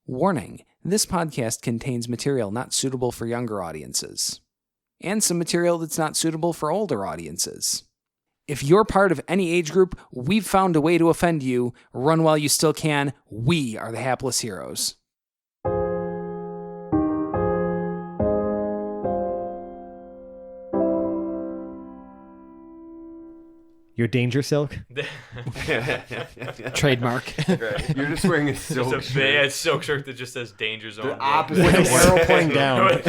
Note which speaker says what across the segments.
Speaker 1: Warning, this podcast contains material not suitable for younger audiences, and some material that's not suitable for older audiences. If you're part of any age group, we've found a way to offend you. Run while you still can. We are the hapless heroes.
Speaker 2: Your danger silk?
Speaker 1: Trademark.
Speaker 3: Right. You're just wearing a silk shirt.
Speaker 4: Yeah, it's silk shirt that just says danger zone.
Speaker 3: The opposite.
Speaker 2: With an arrow pointing down.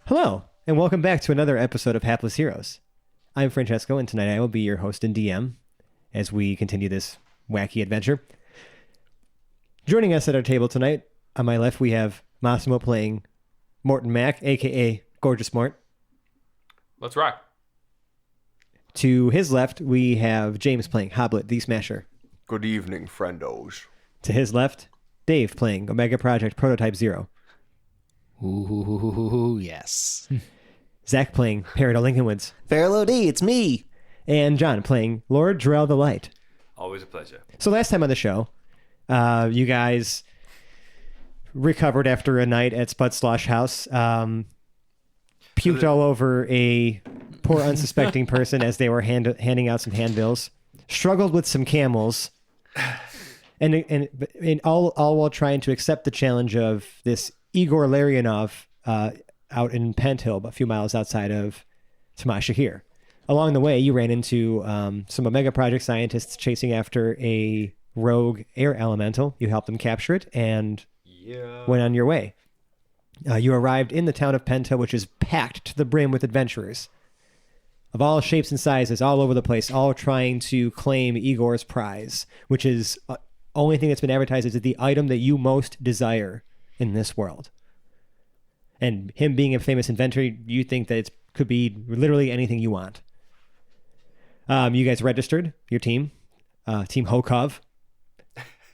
Speaker 2: Hello, and welcome back to another episode of Hapless Heroes. I'm Francesco, and tonight I will be your host and DM as we continue this wacky adventure. Joining us at our table tonight, on my left, we have Massimo playing Morton Mac, a.k.a. Gorgeous Mort.
Speaker 4: Let's rock.
Speaker 2: To his left, we have James playing Hoblet the Smasher.
Speaker 3: Good evening, friendos.
Speaker 2: To his left, Dave playing Omega Project Prototype Zero.
Speaker 1: Ooh, yes.
Speaker 2: Zach playing Peridot Lincolnwoods.
Speaker 5: Farrell D, it's me.
Speaker 2: And John playing Lord Drell the Light.
Speaker 4: Always a pleasure.
Speaker 2: So last time on the show, you guys recovered after a night at Spud Slosh House, puked all over a poor unsuspecting person as they were handing out some handbills, struggled with some camels, and all while trying to accept the challenge of this Igor Larionov out in Pent Hill, a few miles outside of Tamashahir. Along the way, you ran into some Omega Project scientists chasing after a rogue air elemental. You helped them capture it and went on your way. You arrived in the town of Pent Hill, which is packed to the brim with adventurers of all shapes and sizes, all over the place, all trying to claim Igor's prize, which is only thing that's been advertised is the item that you most desire in this world. And him being a famous inventor, you think that it could be literally anything you want. You guys registered your team, Team Hokov,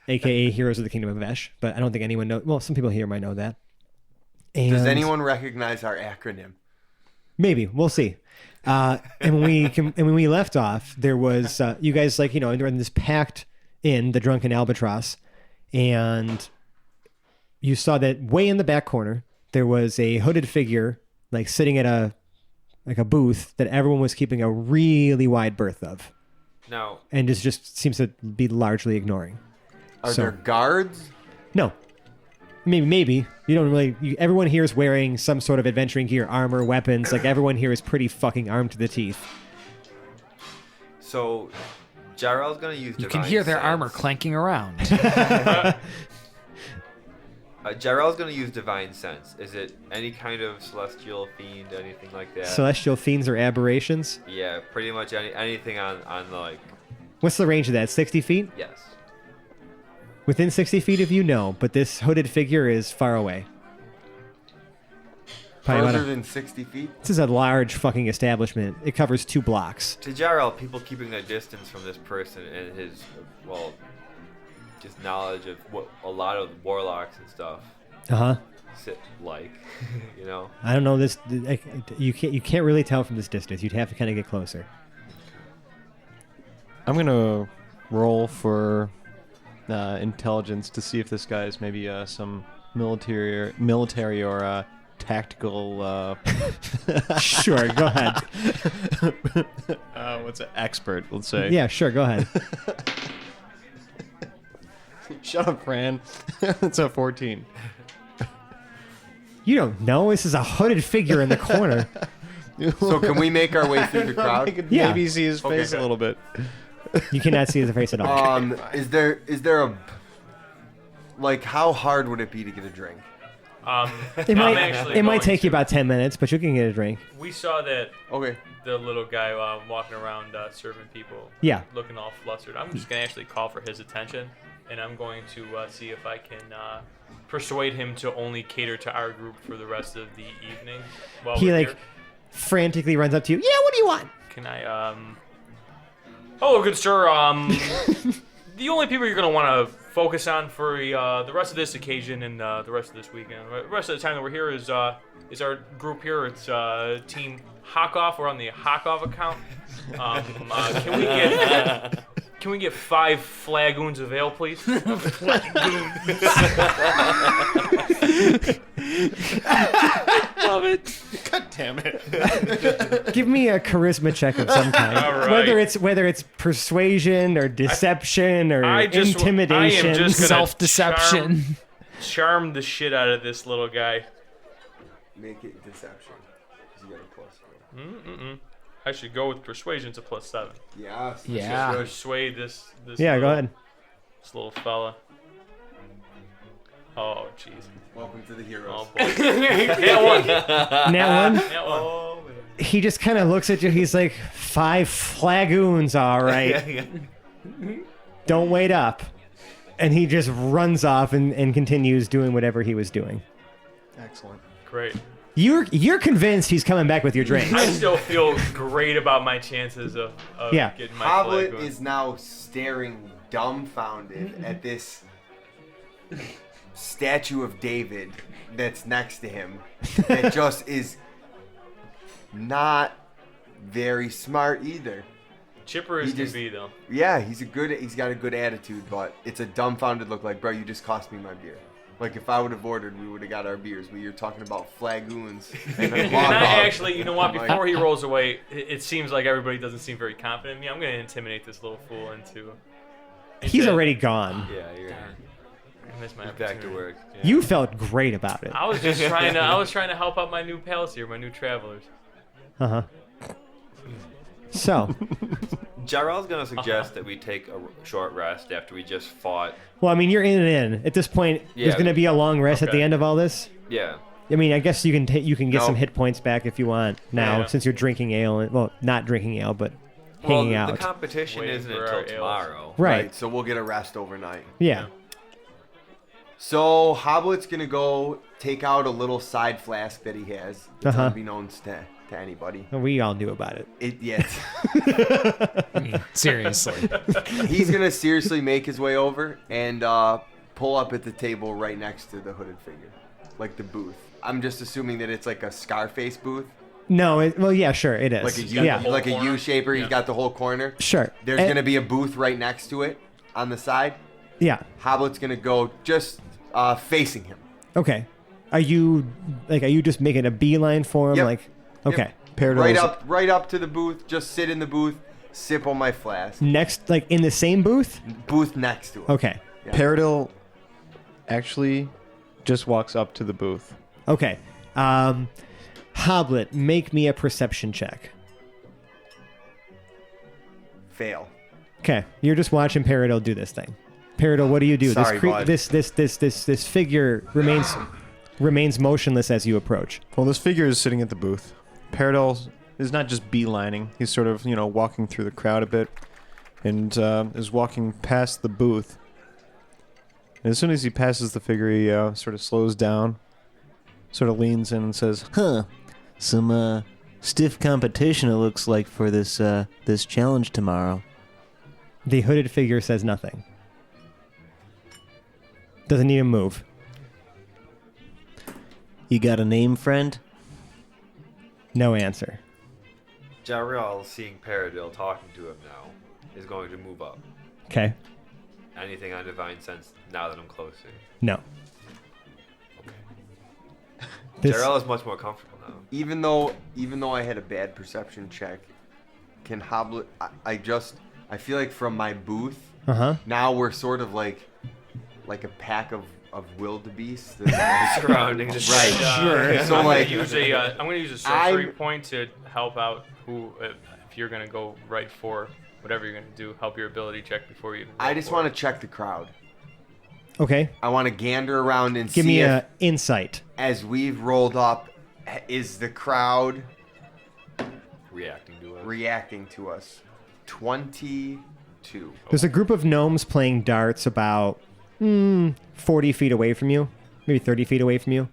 Speaker 2: a.k.a. Heroes of the Kingdom of Vesh, but I don't think anyone knows. Well, some people here might know that. And
Speaker 3: does anyone recognize our acronym?
Speaker 2: Maybe. We'll see. And when we left off, there was, you guys they're in this packed inn, the Drunken Albatross, and you saw that way in the back corner, there was a hooded figure, sitting at a booth that everyone was keeping a really wide berth of.
Speaker 4: Now,
Speaker 2: and just seems to be largely ignoring.
Speaker 3: Are there guards?
Speaker 2: No. Maybe. You don't really... everyone here is wearing some sort of adventuring gear, armor, weapons. Everyone here is pretty fucking armed to the teeth.
Speaker 4: so Jarrell's going to use
Speaker 1: You can hear their armor clanking around.
Speaker 4: Jarrell's going to use Divine Sense. Is it any kind of celestial fiend, anything like that?
Speaker 2: Celestial fiends or aberrations?
Speaker 4: Yeah, pretty much anything on
Speaker 2: What's the range of that? 60 feet?
Speaker 4: Yes.
Speaker 2: Within 60 feet of you, no, but this hooded figure is far away.
Speaker 3: Further than 60 feet?
Speaker 2: This is a large fucking establishment. It covers 2 blocks.
Speaker 4: To Jarrell, people keeping their distance from this person and his, just knowledge of what a lot of warlocks and stuff sit like,
Speaker 2: I don't know this. You can't really tell from this distance. You'd have to kind of get closer.
Speaker 6: I'm gonna roll for intelligence to see if this guy is maybe some military or tactical.
Speaker 2: Sure, go ahead.
Speaker 6: What's an expert? Let's say.
Speaker 2: Yeah, sure, go ahead.
Speaker 6: Shut up, Fran. It's a 14.
Speaker 2: You don't know. This is a hooded figure in the corner.
Speaker 3: So can we make our way through the crowd?
Speaker 6: I could
Speaker 2: Yeah.
Speaker 6: maybe see his face a little bit.
Speaker 2: You cannot see his face at all.
Speaker 3: Is there a how hard would it be to get a drink?
Speaker 2: It might take you about 10 minutes, but you can get a drink.
Speaker 5: We saw that
Speaker 3: Okay.
Speaker 5: the little guy walking around serving people.
Speaker 2: Yeah.
Speaker 5: Looking all flustered. I'm just gonna actually call for his attention, and I'm going to see if I can persuade him to only cater to our group for the rest of the evening. While
Speaker 2: He
Speaker 5: we're
Speaker 2: like
Speaker 5: here.
Speaker 2: frantically runs up to you. Yeah, what do you want?
Speaker 5: Can I Oh, good sir. The only people you're gonna want to focus on for the rest of this occasion and the rest of this weekend, the rest of the time that we're here is our group here. It's Team Hockoff. We're on the Hockoff account. Can we get 5 flagoons of ale, please?
Speaker 6: Love it. God damn it.
Speaker 2: Give me a charisma check of some kind.
Speaker 5: All right.
Speaker 2: Whether it's persuasion or deception or intimidation.
Speaker 5: I am just gonna
Speaker 1: Self-deception.
Speaker 5: charm the shit out of this little guy.
Speaker 3: Make it deception. 'Cause you got a plus.
Speaker 5: I should go with persuasion to +7.
Speaker 3: Yes.
Speaker 1: Yeah.
Speaker 5: Persuade this.
Speaker 2: Yeah, go
Speaker 5: little-
Speaker 2: ahead.
Speaker 5: This little fella. Oh, jeez.
Speaker 3: Welcome to the
Speaker 5: Oh
Speaker 3: heroes.
Speaker 5: boy. That one.
Speaker 2: Nat one.
Speaker 5: That one.
Speaker 2: He just kind of looks at you. He's like, 5 flagoons, all right. Don't wait up. And he just runs off and continues doing whatever he was doing.
Speaker 6: Excellent.
Speaker 5: Great.
Speaker 2: You're convinced he's coming back with your drinks.
Speaker 5: I still feel great about my chances of
Speaker 2: Yeah.
Speaker 5: getting my
Speaker 3: Hoblet
Speaker 5: flag.
Speaker 3: is now staring dumbfounded at this statue of David that's next to him that just is not very smart either.
Speaker 5: Chipper as
Speaker 3: He
Speaker 5: can
Speaker 3: just-
Speaker 5: be though.
Speaker 3: Yeah, he's got a good attitude, but it's a dumbfounded look like, bro, you just cost me my beer. Like, if I would have ordered, we would have got our beers, but you're talking about flagoons and a
Speaker 5: And I
Speaker 3: log.
Speaker 5: actually, you know what? Before he rolls away, it seems like everybody doesn't seem very confident in me. I'm gonna intimidate this little fool into.
Speaker 2: He's already gone.
Speaker 4: Yeah, you're
Speaker 5: I missed my
Speaker 4: back to
Speaker 5: opportunity.
Speaker 4: work. Yeah.
Speaker 2: You felt great about it.
Speaker 5: I was just trying to. I was trying to help out my new pals here, my new travelers.
Speaker 2: Uh-huh. So,
Speaker 4: Jarrell's gonna suggest that we take a short rest after we just fought.
Speaker 2: well, I mean, you're in and in. At this point, there's
Speaker 4: Yeah.
Speaker 2: going to be a long rest at the
Speaker 5: Okay.
Speaker 2: end of all this.
Speaker 4: Yeah.
Speaker 2: I mean, I guess you can get
Speaker 3: No.
Speaker 2: some hit points back if you want now,
Speaker 5: Yeah.
Speaker 2: since you're drinking ale. Well, not drinking ale, but
Speaker 4: Well,
Speaker 2: hanging
Speaker 4: the
Speaker 2: out.
Speaker 4: competition
Speaker 5: Waiting
Speaker 4: isn't
Speaker 5: for
Speaker 4: until
Speaker 5: our ales.
Speaker 4: tomorrow.
Speaker 2: Right.
Speaker 3: So we'll get a rest overnight.
Speaker 2: Yeah.
Speaker 3: So Hoblet's gonna go take out a little side flask that he has. It's
Speaker 2: Uh-huh.
Speaker 3: unbeknownst to anybody.
Speaker 2: We all knew about it.
Speaker 3: Yes.
Speaker 1: I mean, seriously.
Speaker 3: He's gonna seriously make his way over and pull up at the table right next to the hooded figure, like the booth. I'm just assuming that it's like a Scarface booth,
Speaker 2: No, well, yeah, sure, it is.
Speaker 3: like a U,
Speaker 2: yeah,
Speaker 5: whole
Speaker 3: like a
Speaker 5: corner?
Speaker 3: U-shaper. He's
Speaker 5: Yeah.
Speaker 3: got the whole corner.
Speaker 2: sure.
Speaker 3: There's
Speaker 2: And-
Speaker 3: gonna be a booth right next to it on the side.
Speaker 2: Yeah.
Speaker 3: Hoblet's gonna go just facing him.
Speaker 2: Okay. Are you just making a beeline for him?
Speaker 3: Yep.
Speaker 2: Like, okay.
Speaker 6: Paradise.
Speaker 3: Right up to the booth. Just sit in the booth, sip on my flask.
Speaker 2: Next, like in the same booth?
Speaker 3: Booth next to him.
Speaker 2: Okay.
Speaker 6: Paradil actually just walks up to the booth.
Speaker 2: Okay. Hoblet, make me a perception check.
Speaker 3: Fail.
Speaker 2: Okay. You're just watching Paradil do this thing. Paradil, what do you do?
Speaker 3: Sorry, bud.
Speaker 2: This figure remains motionless as you approach.
Speaker 6: Well, this figure is sitting at the booth. Paradil is not just beelining. He's sort of, walking through the crowd a bit and is walking past the booth. And as soon as he passes the figure, he sort of slows down, sort of leans in and says,
Speaker 7: Some stiff competition it looks like for this challenge tomorrow.
Speaker 2: The hooded figure says nothing. Doesn't even move.
Speaker 7: You got a name, friend?
Speaker 2: No answer.
Speaker 4: Jarrell, seeing Paradil talking to him now, is going to move up.
Speaker 2: Okay.
Speaker 4: Anything on divine sense now that I'm closer?
Speaker 2: No.
Speaker 4: Okay.
Speaker 2: This,
Speaker 4: Jarrell is much more comfortable now.
Speaker 3: Even though I had a bad perception check, can Hoblet? I feel like from my booth
Speaker 2: uh-huh.
Speaker 3: now we're sort of like a pack of wildebeest. that-
Speaker 4: Surrounding just
Speaker 3: Right.
Speaker 5: Sure.
Speaker 3: So like
Speaker 5: I'm gonna use a sorcery point to help out if you're gonna go right for whatever you're gonna do, help your ability check before you.
Speaker 3: I just want to check the crowd.
Speaker 2: Okay.
Speaker 3: I want to gander around and
Speaker 2: Give
Speaker 3: see
Speaker 2: me
Speaker 3: if,
Speaker 2: a insight.
Speaker 3: as we've rolled up, is the crowd
Speaker 4: Reacting to us.
Speaker 3: 22.
Speaker 2: There's a group of gnomes playing darts about 40 feet away from you, maybe 30 feet away from you.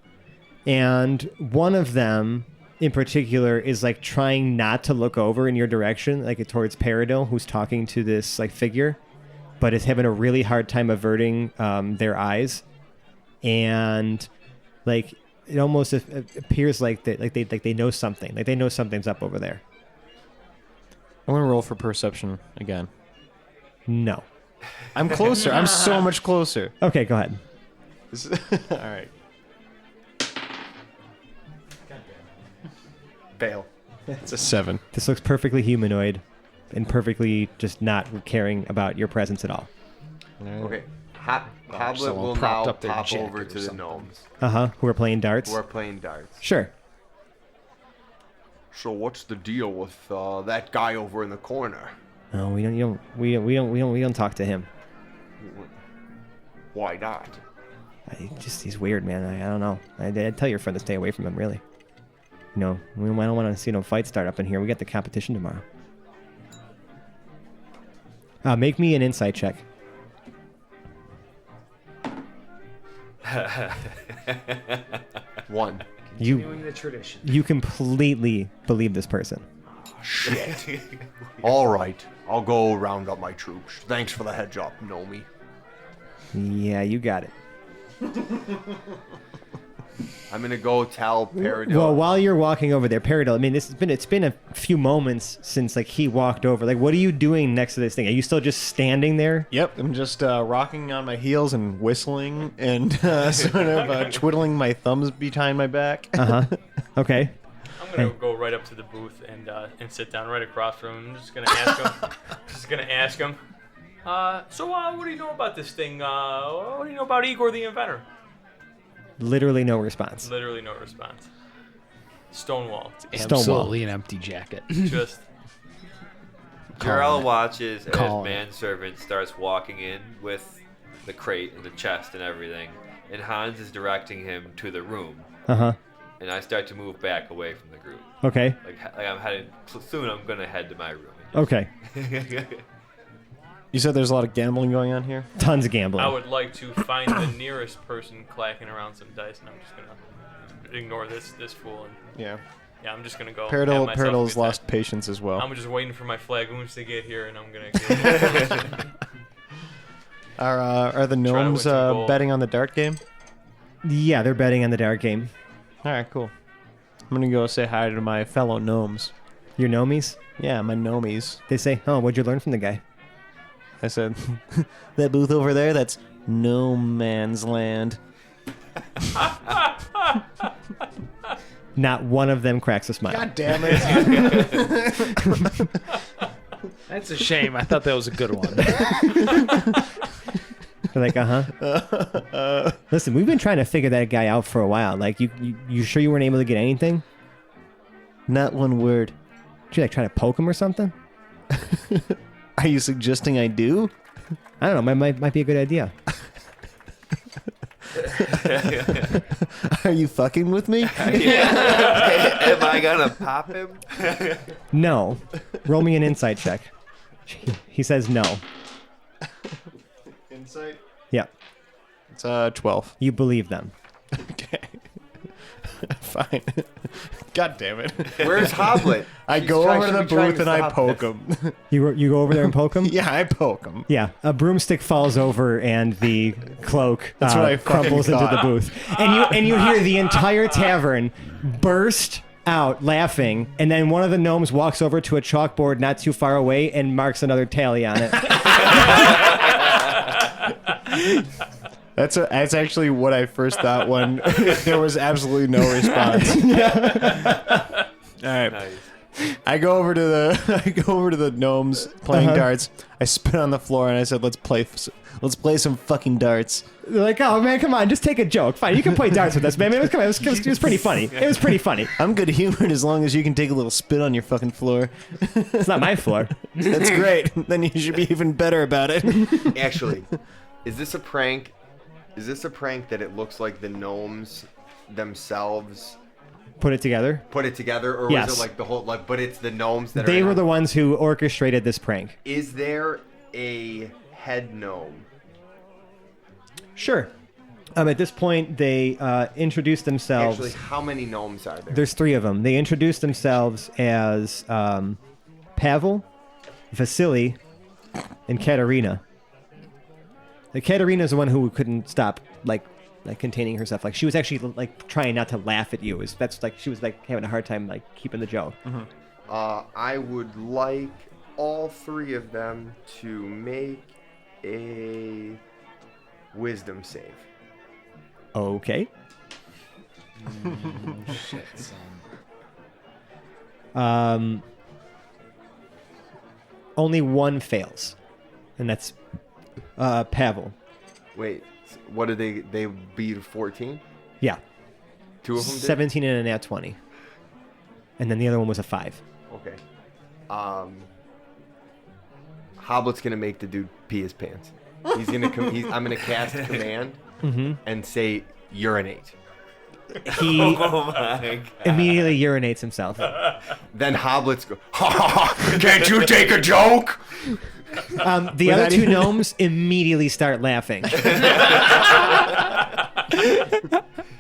Speaker 2: And one of them in particular is like trying not to look over in your direction, like towards Paradil, who's talking to this like figure, but is having a really hard time averting their eyes. And like it almost appears like they know something. Like they know something's up over there.
Speaker 6: I'm going to roll for perception again.
Speaker 2: No.
Speaker 6: I'm closer. I'm so much closer.
Speaker 2: Okay, go ahead.
Speaker 6: All right.
Speaker 3: Fail.
Speaker 6: It's a 7.
Speaker 2: This looks perfectly humanoid and perfectly just not caring about your presence at all.
Speaker 3: Okay.
Speaker 6: Oh,
Speaker 3: Hoblet
Speaker 8: someone
Speaker 3: will
Speaker 8: propped
Speaker 3: now
Speaker 8: up their
Speaker 3: pop
Speaker 8: jacket
Speaker 3: over
Speaker 8: or
Speaker 3: to the
Speaker 8: something.
Speaker 3: gnomes
Speaker 2: Who are playing darts?
Speaker 3: who are playing darts.
Speaker 2: Sure.
Speaker 3: So what's the deal with that guy over in the corner?
Speaker 2: No, we don't talk to him.
Speaker 3: Why not?
Speaker 2: He's weird, man. I don't know. I'd tell your friend to stay away from him, really. You know, I don't want to see no fight start up in here. We got the competition tomorrow. Make me an insight check.
Speaker 3: One.
Speaker 2: You
Speaker 8: the tradition.
Speaker 2: you completely believe this person.
Speaker 3: Shit. All right. I'll go round up my troops. Thanks for the heads up, Nomi.
Speaker 2: Yeah, you got it.
Speaker 3: I'm gonna go tell Paradil.
Speaker 2: Well, while you're walking over there, Paradil, I mean, it's been a few moments since like he walked over. Like, what are you doing next to this thing? Are you still just standing there?
Speaker 6: Yep, I'm just rocking on my heels and whistling and sort of twiddling my thumbs behind my back.
Speaker 2: Okay.
Speaker 5: I'm gonna go right up to the booth and sit down right across from him. I'm just gonna ask him. So what do you know about this thing? What do you know about Igor the inventor?
Speaker 2: Literally no response.
Speaker 5: Literally no response. Stonewall.
Speaker 8: Absolutely an empty jacket.
Speaker 5: Just
Speaker 4: Jarl watches as
Speaker 8: Calling it.
Speaker 4: manservant starts walking in with the crate and the chest and everything, and Hans is directing him to the room. And I start to move back away from the group.
Speaker 2: Okay.
Speaker 4: Like I'm headed soon. I'm gonna head to my room.
Speaker 2: Okay.
Speaker 6: You said there's a lot of gambling going on here?
Speaker 2: Tons of gambling.
Speaker 5: I would like to find the nearest person clacking around some dice, and I'm just gonna ignore this fool. And
Speaker 6: Yeah.
Speaker 5: yeah, I'm just gonna go.
Speaker 6: Paradil's lost patience as well.
Speaker 5: I'm just waiting for my flagoons to get here, and I'm gonna get
Speaker 6: Are the
Speaker 5: Try to
Speaker 6: gnomes
Speaker 5: win some gold.
Speaker 6: betting on the dart game?
Speaker 2: Yeah, they're betting on the dart game.
Speaker 6: All right, cool. I'm going to go say hi to my fellow gnomes.
Speaker 2: Your gnomies?
Speaker 6: Yeah, my gnomies.
Speaker 2: They say, oh, what'd you learn from the guy?
Speaker 6: I said,
Speaker 7: That booth over there, that's no man's land.
Speaker 2: Not one of them cracks a smile.
Speaker 6: God damn it.
Speaker 8: That's a shame. I thought that was a good one.
Speaker 2: They're like, Listen, we've been trying to figure that guy out for a while. Like, you sure you weren't able to get anything?
Speaker 7: Not one word.
Speaker 2: Did you like try to poke him or something?
Speaker 7: Are you suggesting I do?
Speaker 2: I don't know. Might be a good idea.
Speaker 7: Are you fucking with me?
Speaker 4: Am I gonna pop him?
Speaker 2: No. Roll me an insight check. He says no.
Speaker 6: Insight?
Speaker 2: Yeah.
Speaker 6: It's 12.
Speaker 2: You believe them.
Speaker 6: Okay. Fine. God damn it.
Speaker 3: Where's Hoblet?
Speaker 6: I go over to the booth and I poke him.
Speaker 2: You go over there and poke him?
Speaker 6: Yeah, I poke him.
Speaker 2: Yeah, a broomstick falls over and the cloak
Speaker 6: That's what I fucking
Speaker 2: crumbles into the
Speaker 6: thought.
Speaker 2: booth, and you hear the entire tavern burst out laughing, and then one of the gnomes walks over to a chalkboard not too far away and marks another tally on it.
Speaker 6: That's actually what I first thought when there was absolutely no response. All right.
Speaker 4: Nice.
Speaker 6: I go over to the gnomes playing darts. I spit on the floor and I said, "Let's play some fucking darts."
Speaker 2: They're like, oh man, come on, just take a joke. Fine, you can play darts with us, man. It was pretty funny. It was pretty funny.
Speaker 7: I'm good humored as long as you can take a little spit on your fucking floor.
Speaker 2: It's not my floor.
Speaker 7: That's great. Then you should be even better about it.
Speaker 3: Actually, is this a prank Is this a prank that it looks like the gnomes themselves
Speaker 2: Put it together.
Speaker 3: Or
Speaker 2: Yes.
Speaker 3: was it like the whole but it's the gnomes that
Speaker 2: They
Speaker 3: are
Speaker 2: were the ones who orchestrated this prank.
Speaker 3: Is there a head gnome?
Speaker 2: Sure. At this point, they introduced themselves.
Speaker 3: Actually, how many gnomes are there?
Speaker 2: There's 3 of them. They introduced themselves as Pavel, Vasily, and Katerina. The Katerina is the one who couldn't stop like containing herself. Like she was actually like trying not to laugh at you. That's like she was like having a hard time like keeping the joke.
Speaker 3: Mm-hmm. I would like all 3 of them to make a wisdom save.
Speaker 2: Okay.
Speaker 8: Shit, son.
Speaker 2: Only one fails, and that's Pavel.
Speaker 3: Wait, what did they beat 14?
Speaker 2: Yeah.
Speaker 3: 2 of them did?
Speaker 2: 17 and a nat 20. And then the other one was a 5.
Speaker 3: Okay. Hoblet's gonna make the dude pee his pants. He's gonna I'm gonna cast command and say urinate.
Speaker 2: He
Speaker 4: Oh my god.
Speaker 2: immediately urinates himself.
Speaker 3: Then Hoblet's go, ha ha ha! Can't you take a joke?
Speaker 2: The other 2 gnomes immediately start laughing.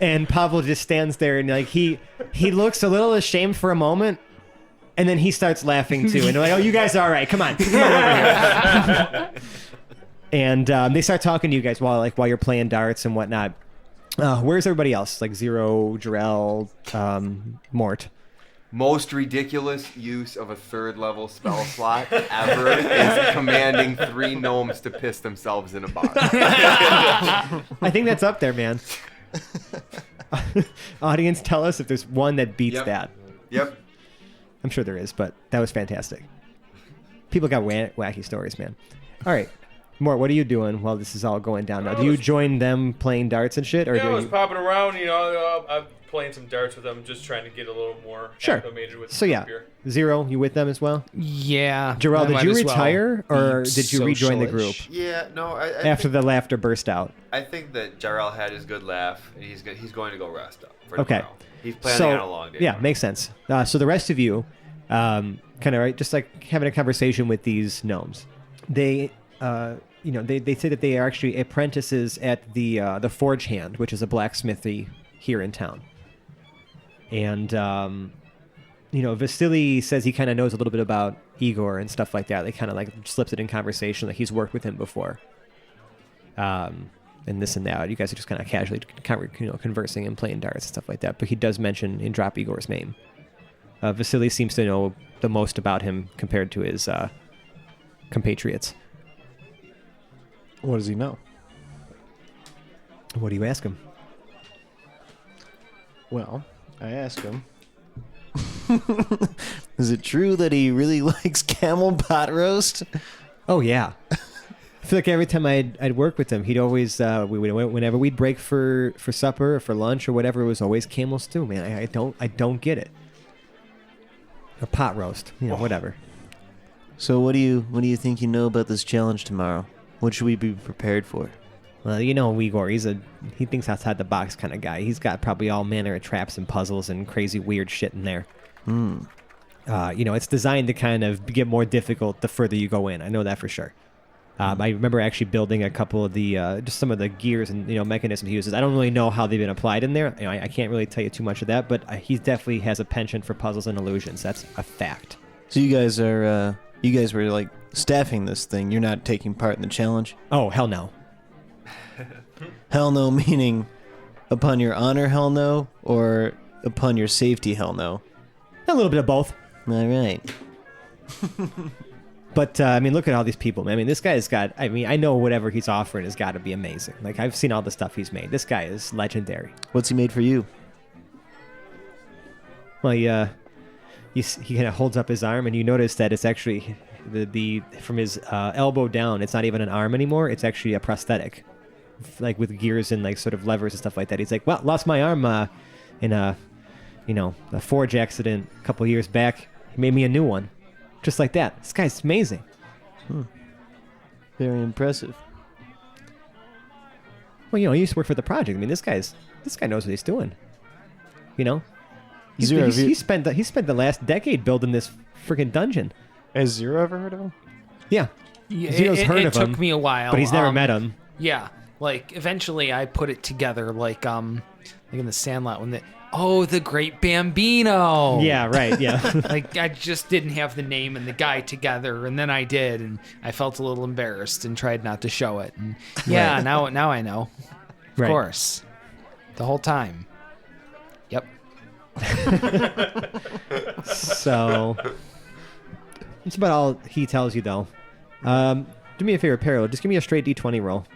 Speaker 2: And Pavel just stands there and like he looks a little ashamed for a moment, and then he starts laughing too. And they're like, "Oh, you guys are all right. Come on over here." And they start talking to you guys while you're playing darts and whatnot. Where's everybody else? Like Zero, Jarell, Mort.
Speaker 3: Most ridiculous use of a 3rd level spell slot ever is commanding 3 gnomes to piss themselves in a box.
Speaker 2: I think that's up there, man. Audience, tell us if there's one that beats that.
Speaker 3: Yep.
Speaker 2: I'm sure there is, but that was fantastic. People got wacky stories, man. All right. Mort, what are you doing while this is all going down now? Do you join them playing darts and shit? Or
Speaker 5: Yeah,
Speaker 2: do
Speaker 5: I was
Speaker 2: you...
Speaker 5: popping around, I'm playing some darts with them, just trying to get a little more acclimated with
Speaker 2: So
Speaker 5: the
Speaker 2: yeah,
Speaker 5: group here.
Speaker 2: Zero, you with them as well?
Speaker 1: Yeah.
Speaker 2: Jarell,
Speaker 1: I
Speaker 2: did
Speaker 1: might
Speaker 2: you
Speaker 1: as well
Speaker 2: retire or
Speaker 1: be
Speaker 2: did you rejoin the group
Speaker 1: social-ish.
Speaker 4: Yeah, no, I
Speaker 2: after
Speaker 4: think,
Speaker 2: the laughter burst out?
Speaker 4: I think that Jarell had his good laugh, and he's going to go rest up for
Speaker 2: Okay.
Speaker 4: tomorrow. He's planning on a long day.
Speaker 2: Yeah,
Speaker 4: tomorrow.
Speaker 2: makes sense. So the rest of you, kind of right, just like having a conversation with these gnomes. They, they say that they are actually apprentices at the Forge Hand, which is a blacksmithy here in town. And Vasily says he kind of knows a little bit about Igor and stuff like that. They kind of like slips it in conversation that he's worked with him before. And this and that. You guys are just kind of casually, conversing and playing darts and stuff like that. But he does mention and drop Igor's name. Vasily seems to know the most about him compared to his compatriots.
Speaker 6: What does he know?
Speaker 2: What do you ask him?
Speaker 6: Well, I asked him.
Speaker 7: Is it true that he really likes camel pot roast?
Speaker 2: Oh yeah. I feel like every time I'd work with him, he'd always whenever we'd break for supper or for lunch or whatever, it was always camel stew. Man, I don't get it. A pot roast, whatever.
Speaker 7: So what do you think you know about this challenge tomorrow? What should we be prepared for?
Speaker 2: Well, Igor, he thinks outside the box kind of guy. He's got probably all manner of traps and puzzles and crazy weird shit in there. It's designed to kind of get more difficult the further you go in. I know that for sure. I remember actually building a couple of the just some of the gears and mechanisms he uses. I don't really know how they've been applied in there. I can't really tell you too much of that, but he definitely has a penchant for puzzles and illusions. That's a fact.
Speaker 7: So you guys were like staffing this thing. You're not taking part in the challenge?
Speaker 2: Oh, hell no.
Speaker 7: Hell no, meaning upon your honor, hell no, or upon your safety, hell no?
Speaker 2: A little bit of both.
Speaker 7: All right.
Speaker 2: But, look at all these people. This guy's got, I know whatever he's offering has got to be amazing. Like, I've seen all the stuff he's made. This guy is legendary.
Speaker 7: What's he made for you?
Speaker 2: Well, he kind of holds up his arm, and you notice that it's actually, the from his elbow down, it's not even an arm anymore. It's actually a prosthetic, like with gears and like sort of levers and stuff like that. He's like, well, lost my arm in a forge accident a couple years back. He made me a new one. Just like that. This guy's amazing.
Speaker 7: Very impressive.
Speaker 2: Well, he used to work for the project. I mean, this guy knows what he's doing.
Speaker 6: Zero,
Speaker 2: He spent the last decade building this freaking dungeon.
Speaker 6: Has Zero ever heard of him?
Speaker 2: Yeah. Zero's heard of him.
Speaker 8: It took me a while.
Speaker 2: But he's never met him.
Speaker 8: Yeah. Like, eventually I put it together, like in the Sandlot when the Great Bambino.
Speaker 2: Yeah, right, yeah.
Speaker 8: Like, I just didn't have the name and the guy together, and then I did, and I felt a little embarrassed and tried not to show it. And yeah, now I know. Of
Speaker 2: Right.
Speaker 8: course. The whole time. Yep.
Speaker 2: So that's about all he tells you, though. Do me a favor, Peril. Just give me a straight D20 roll.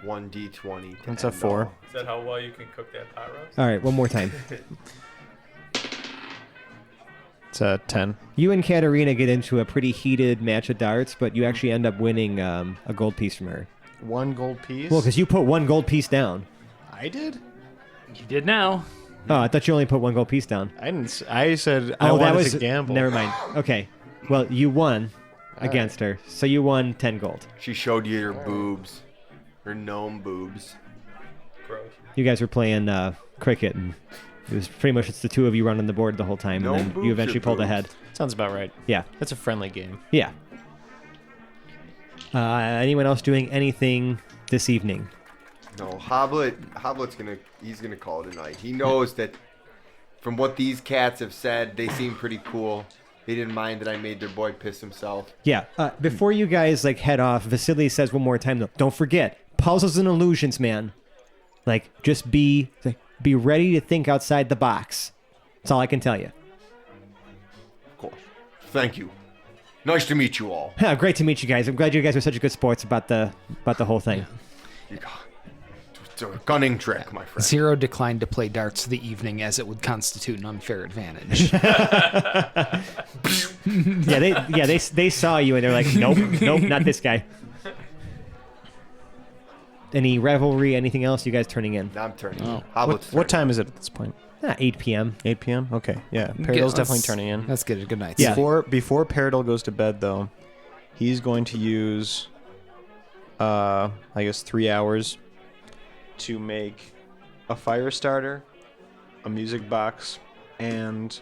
Speaker 3: 1d20.
Speaker 6: That's a 4.
Speaker 4: Is that how well you can cook that pot roast?
Speaker 2: All right, one more time.
Speaker 6: It's a 10.
Speaker 2: You and Katarina get into a pretty heated match of darts, but you actually end up winning a gold piece from her.
Speaker 6: 1 gold piece?
Speaker 2: Well, because you put 1 gold piece down.
Speaker 6: I did?
Speaker 8: You did now.
Speaker 2: Oh, I thought you only put 1 gold piece down.
Speaker 6: I didn't. I said I
Speaker 2: that
Speaker 6: wanted
Speaker 2: was
Speaker 6: to gamble.
Speaker 2: Never mind. Okay. Well, you won against her, so you won 10 gold.
Speaker 3: She showed you her boobs. Her gnome boobs.
Speaker 4: Gross.
Speaker 2: You guys were playing cricket, and it was pretty much it's the two of you running the board the whole time,
Speaker 3: No
Speaker 2: and then
Speaker 3: boobs
Speaker 2: you
Speaker 3: or
Speaker 2: eventually pulled
Speaker 3: boobs?
Speaker 2: ahead.
Speaker 6: Sounds about right.
Speaker 2: Yeah.
Speaker 6: That's a friendly game.
Speaker 2: Yeah. Anyone else doing anything this evening?
Speaker 3: No, Hoblet's gonna call it a night. He knows that from what these cats have said, they seem pretty cool. They didn't mind that I made their boy piss himself.
Speaker 2: Yeah. Before you guys head off, Vasily says one more time though. Don't forget, puzzles and illusions, man. Just be ready to think outside the box. That's all I can tell you.
Speaker 3: Of course. Thank you. Nice to meet you all.
Speaker 2: Great to meet you guys. I'm glad you guys are such good sports about the whole thing.
Speaker 3: It's a gunning trick, my friend.
Speaker 8: Zero declined to play darts for the evening as it would constitute an unfair advantage.
Speaker 2: They saw you and they're like, nope, not this guy. Any revelry, anything else? You guys turning in?
Speaker 3: I'm turning.
Speaker 8: Oh.
Speaker 6: What time is it at this point?
Speaker 2: 8 p.m.
Speaker 6: 8 p.m. Okay, yeah. Peridot's definitely turning in.
Speaker 8: Let's get a good night's
Speaker 2: Yeah.
Speaker 8: sleep.
Speaker 6: Before Peridot goes to bed, though, he's going to use, I guess, 3 hours to make a fire starter, a music box, and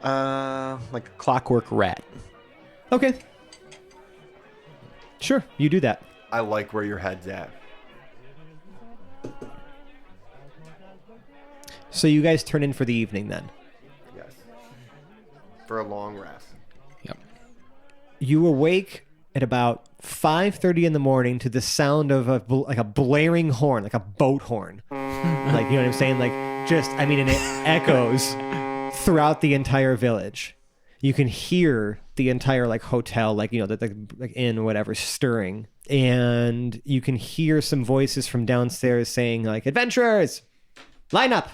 Speaker 6: a clockwork rat.
Speaker 2: Okay. Sure, you do that.
Speaker 3: I like where your head's at.
Speaker 2: So you guys turn in for the evening then.
Speaker 3: Yes. For a long rest.
Speaker 8: Yep.
Speaker 2: You awake at about 5:30 in the morning to the sound of a blaring horn, like a boat horn. You know what I'm saying? And it echoes throughout the entire village. You can hear the entire hotel, the inn or whatever, stirring. And you can hear some voices from downstairs saying adventurers, line up.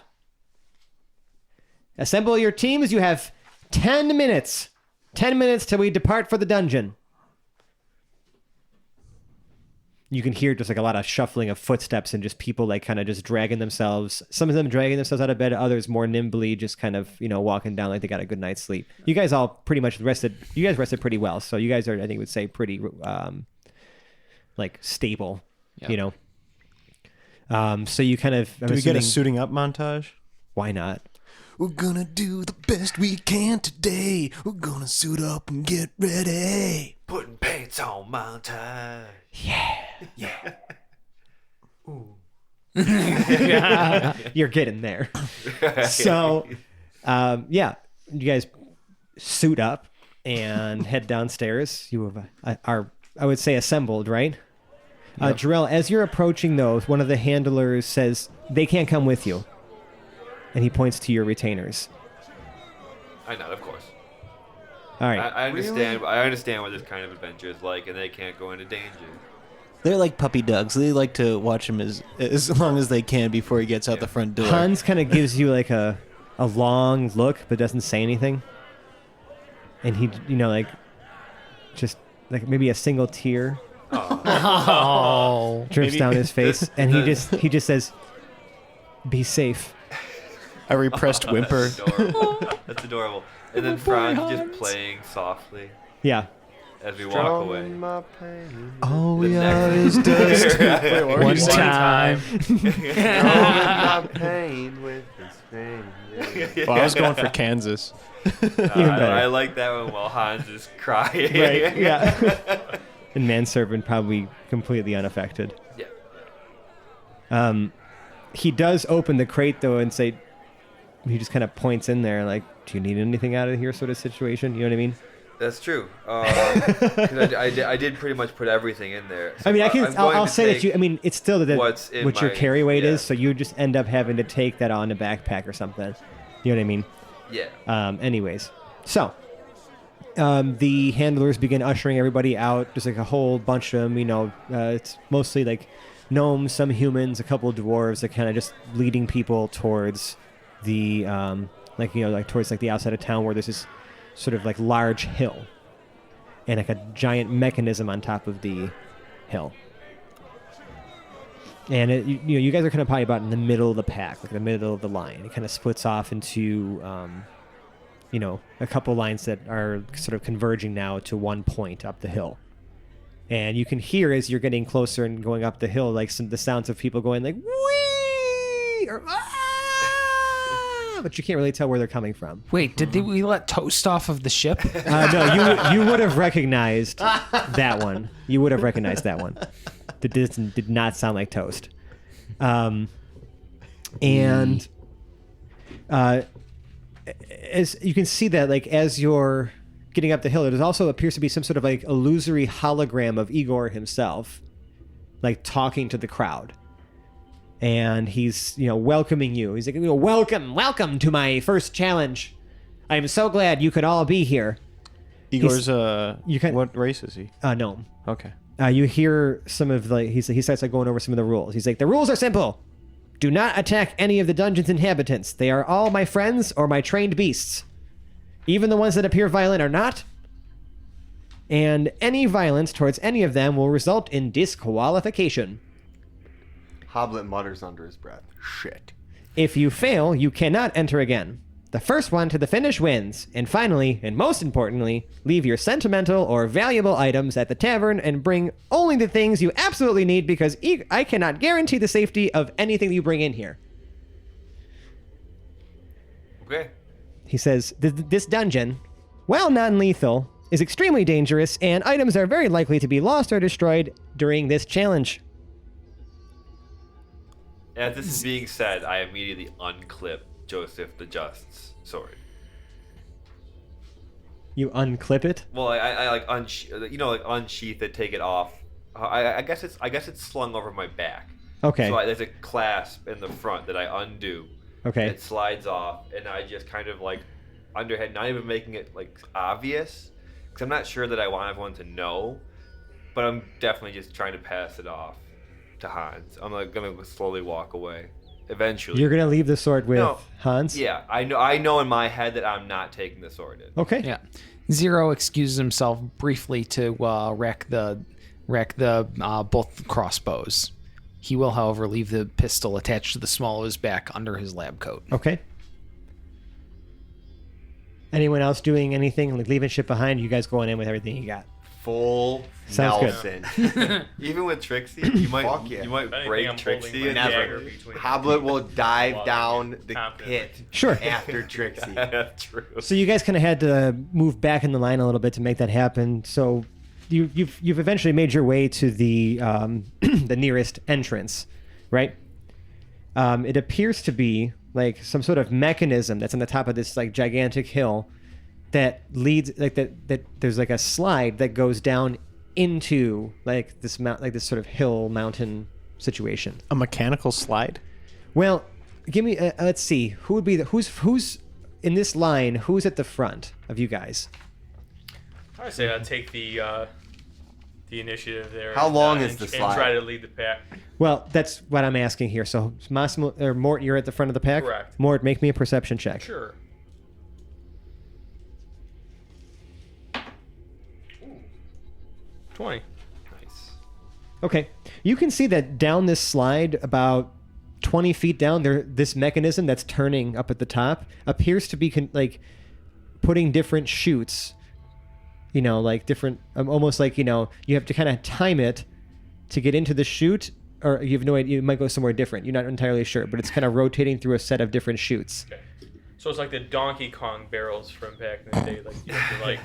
Speaker 2: Assemble your teams. You have 10 minutes. 10 minutes till we depart for the dungeon. You can hear just a lot of shuffling of footsteps and just people kind of just dragging themselves. Some of them dragging themselves out of bed. Others more nimbly, just kind of walking down like they got a good night's sleep. You guys all pretty much rested. You guys rested pretty well, so you guys are, I think, would say pretty stable.
Speaker 8: Yep.
Speaker 2: So you kind of.
Speaker 6: Do we get a suiting up montage?
Speaker 2: Why not?
Speaker 7: We're gonna do the best we can today. We're gonna suit up and get ready.
Speaker 4: Putting pants on montage.
Speaker 2: You're getting there. So, you guys suit up and head downstairs. You are, I would say, assembled, right? Yep. Jarrell, as you're approaching those, one of the handlers says, they can't come with you. And he points to your retainers.
Speaker 4: I know, of course.
Speaker 2: All right.
Speaker 4: I understand. I understand what this kind of adventure is like, and they can't go into danger.
Speaker 7: They're like puppy dogs. They like to watch him as long as they can before he gets out the front door.
Speaker 2: Hans kind of gives you a long look, but doesn't say anything. And he, just maybe a single tear drips down his face, and he just says, "Be safe."
Speaker 6: A repressed whimper.
Speaker 4: That's adorable. That's adorable. And then Franz just playing softly.
Speaker 2: Yeah.
Speaker 4: as we walk away.
Speaker 3: Strumming my pain.
Speaker 6: All
Speaker 4: The
Speaker 6: we
Speaker 4: next-
Speaker 6: are is dust.
Speaker 8: One time.
Speaker 3: Strumming my pain with his finger.
Speaker 6: Well, I was going for Kansas.
Speaker 2: better.
Speaker 4: I like that one while Hans is crying.
Speaker 2: Right, yeah. And manservant probably completely unaffected.
Speaker 4: Yeah.
Speaker 2: He does open the crate, though, and say, he just kind of points in there, like, do you need anything out of here sort of situation? You know what I mean?
Speaker 4: That's true. 'Cause I did pretty much put everything in there. So
Speaker 2: I mean, I'll
Speaker 4: to
Speaker 2: say that
Speaker 4: take
Speaker 2: you, I mean, it's still
Speaker 4: what's in
Speaker 2: what your
Speaker 4: my-
Speaker 2: carry weight
Speaker 4: yeah.
Speaker 2: is, so you just end up having to take that on a backpack or something. You know what I mean?
Speaker 4: Yeah.
Speaker 2: Anyways, so the handlers begin ushering everybody out. There's like a whole bunch of them. You know, it's mostly like gnomes, some humans, a couple of dwarves that kind of just leading people towards the towards like the outside of town where there's this sort of like large hill and like a giant mechanism on top of the hill. And you guys are kind of probably about in the middle of the pack, like the middle of the line. It kind of splits off into, a couple lines that are sort of converging now to one point up the hill. And you can hear as you're getting closer and going up the hill, like the sounds of people going like wee or ah, but you can't really tell where they're coming from.
Speaker 8: Wait, we let Toast off of the ship?
Speaker 2: No, you would have recognized that one. You would have recognized that one. That did not sound like Toast. As you can see that, like, as you're getting up the hill, there also appears to be some sort of like illusory hologram of Igor himself, like talking to the crowd. And he's, welcoming you. He's like, welcome to my first challenge. I'm so glad you could all be here.
Speaker 6: Igor's what race is he?
Speaker 2: Gnome.
Speaker 6: Okay.
Speaker 2: You hear some of he starts like going over some of the rules. He's like, the rules are simple. Do not attack any of the dungeon's inhabitants. They are all my friends or my trained beasts. Even the ones that appear violent are not. And any violence towards any of them will result in disqualification.
Speaker 3: Hoblet mutters under his breath. Shit.
Speaker 2: If you fail, you cannot enter again. The first one to the finish wins. And finally, and most importantly, leave your sentimental or valuable items at the tavern and bring only the things you absolutely need, because I cannot guarantee the safety of anything you bring in here.
Speaker 4: Okay.
Speaker 2: He says, this dungeon, while non-lethal, is extremely dangerous, and items are very likely to be lost or destroyed during this challenge.
Speaker 4: As this is being said, I immediately unclip Joseph the Just's sword.
Speaker 2: You unclip it?
Speaker 4: Well, I like unsheath it, take it off. I guess it's slung over my back.
Speaker 2: Okay.
Speaker 4: So there's a clasp in the front that I undo.
Speaker 2: Okay.
Speaker 4: It slides off, and I just kind of like underhead, not even making it like obvious, because I'm not sure that I want everyone to know, but I'm definitely just trying to pass it off to Hans. I'm like gonna slowly walk away. Eventually.
Speaker 2: You're gonna leave the sword with Hans?
Speaker 4: Yeah, I know in my head that I'm not taking the sword in.
Speaker 2: Okay.
Speaker 8: Yeah. Zero excuses himself briefly to wreck the both crossbows. He will, however, leave the pistol attached to the small of his back under his lab coat.
Speaker 2: Okay. Anyone else doing anything, like leaving shit behind? You guys going in with everything you got?
Speaker 3: Full
Speaker 2: Sounds good.
Speaker 3: Nelson.
Speaker 4: Even with Trixie, you might
Speaker 3: Fuck yeah.
Speaker 4: you might
Speaker 5: If anything,
Speaker 4: break
Speaker 5: I'm
Speaker 4: Trixie
Speaker 5: holding
Speaker 4: and
Speaker 5: my
Speaker 3: Never.
Speaker 5: dagger between
Speaker 3: Hoblet will dive
Speaker 5: Well,
Speaker 3: down the
Speaker 5: confidently.
Speaker 3: pit
Speaker 2: Sure.
Speaker 3: after Trixie.
Speaker 4: That's true.
Speaker 2: So you guys kind of had to move back in the line a little bit to make that happen. So you've eventually made your way to the the nearest entrance, right? It appears to be like some sort of mechanism that's on the top of this like gigantic hill that leads like that there's like a slide that goes down into like this sort of hill mountain situation.
Speaker 6: A mechanical slide?
Speaker 2: Well, give me let's see, who would be who's in this line, who's at the front of you guys?
Speaker 5: I say I'd take the initiative there.
Speaker 3: How long
Speaker 5: and,
Speaker 3: is the
Speaker 5: and
Speaker 3: slide?
Speaker 5: try to lead the pack.
Speaker 2: Well, that's what I'm asking here. So Massimo or Mort, you're at the front of the pack?
Speaker 5: Correct.
Speaker 2: Mort, make me a perception check.
Speaker 5: Sure. 20.
Speaker 4: Nice.
Speaker 2: Okay. You can see that down this slide, about 20 feet down, this mechanism that's turning up at the top appears to be like putting different chutes You know, like different, almost like, you know, you have to kind of time it to get into the chute, or you have no idea, you might go somewhere different. You're not entirely sure, but it's kind of rotating through a set of different chutes.
Speaker 5: Okay. So it's like the Donkey Kong barrels from back in the day. Like you have to like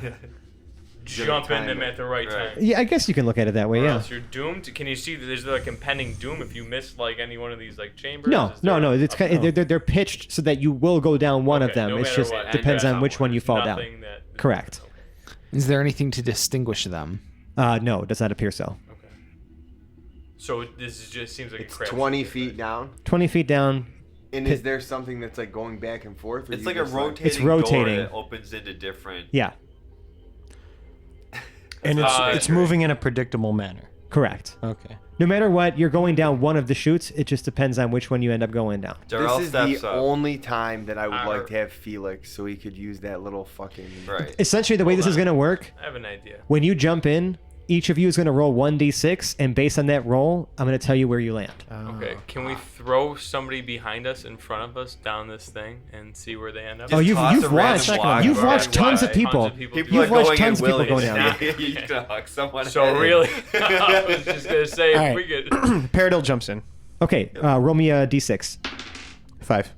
Speaker 5: jump in them at the right time.
Speaker 2: Yeah, I guess you can look at it that way,
Speaker 5: Or
Speaker 2: yeah.
Speaker 5: else you're doomed. Can you see that there's like impending doom if you miss like any one of these like chambers?
Speaker 2: No. It's kind of, they're pitched so that you will go down one of them.
Speaker 5: No
Speaker 2: It's
Speaker 5: matter
Speaker 2: just
Speaker 5: what.
Speaker 2: depends on which one you fall down.
Speaker 5: Nothing that-
Speaker 2: Correct.
Speaker 8: Is there anything to distinguish them?
Speaker 2: No, it does not appear so.
Speaker 5: Okay. So this is just seems like
Speaker 3: It's
Speaker 5: a crap
Speaker 3: 20
Speaker 5: shoot,
Speaker 3: feet
Speaker 5: right?
Speaker 3: down.
Speaker 2: 20 feet down.
Speaker 3: And is there something that's like going back and forth? Or
Speaker 4: It's
Speaker 3: you
Speaker 4: like a
Speaker 3: just,
Speaker 4: rotating,
Speaker 2: It's rotating.
Speaker 4: door that opens into different.
Speaker 2: Yeah,
Speaker 6: And it's
Speaker 4: Great.
Speaker 6: moving in a predictable manner.
Speaker 2: correct.
Speaker 6: Okay.
Speaker 2: No matter what, you're going down one of the chutes. It just depends on which one you end up going down.
Speaker 4: Darrell
Speaker 3: This is
Speaker 4: steps
Speaker 3: the
Speaker 4: up.
Speaker 3: only time that I would like
Speaker 5: Arr.
Speaker 3: to have Felix so he could use that little fucking.
Speaker 4: Right.
Speaker 2: Essentially, the way
Speaker 5: Hold
Speaker 2: this is
Speaker 5: on.
Speaker 2: going to work,
Speaker 5: I have an idea.
Speaker 2: when you jump in, each of you is going to roll 1d6, and based on that roll, I'm going to tell you where you land.
Speaker 5: Okay, can we throw somebody behind us in front of us down this thing and see where they end up?
Speaker 2: Oh, you've
Speaker 4: toss a
Speaker 2: watched
Speaker 4: random block
Speaker 2: you've
Speaker 4: over
Speaker 2: watched
Speaker 4: it.
Speaker 2: tons of
Speaker 5: Tons
Speaker 2: people.
Speaker 5: of people.
Speaker 4: People
Speaker 2: You've
Speaker 4: are
Speaker 2: watched
Speaker 4: going
Speaker 2: tons
Speaker 4: in
Speaker 2: of people
Speaker 4: willy.
Speaker 2: going down there.
Speaker 4: You can knock someone
Speaker 5: So
Speaker 4: head in.
Speaker 5: really, I was just gonna say
Speaker 2: All
Speaker 5: if
Speaker 2: right.
Speaker 5: we could.
Speaker 6: Paradil jumps in.
Speaker 2: Okay, roll me a d6.
Speaker 6: 5.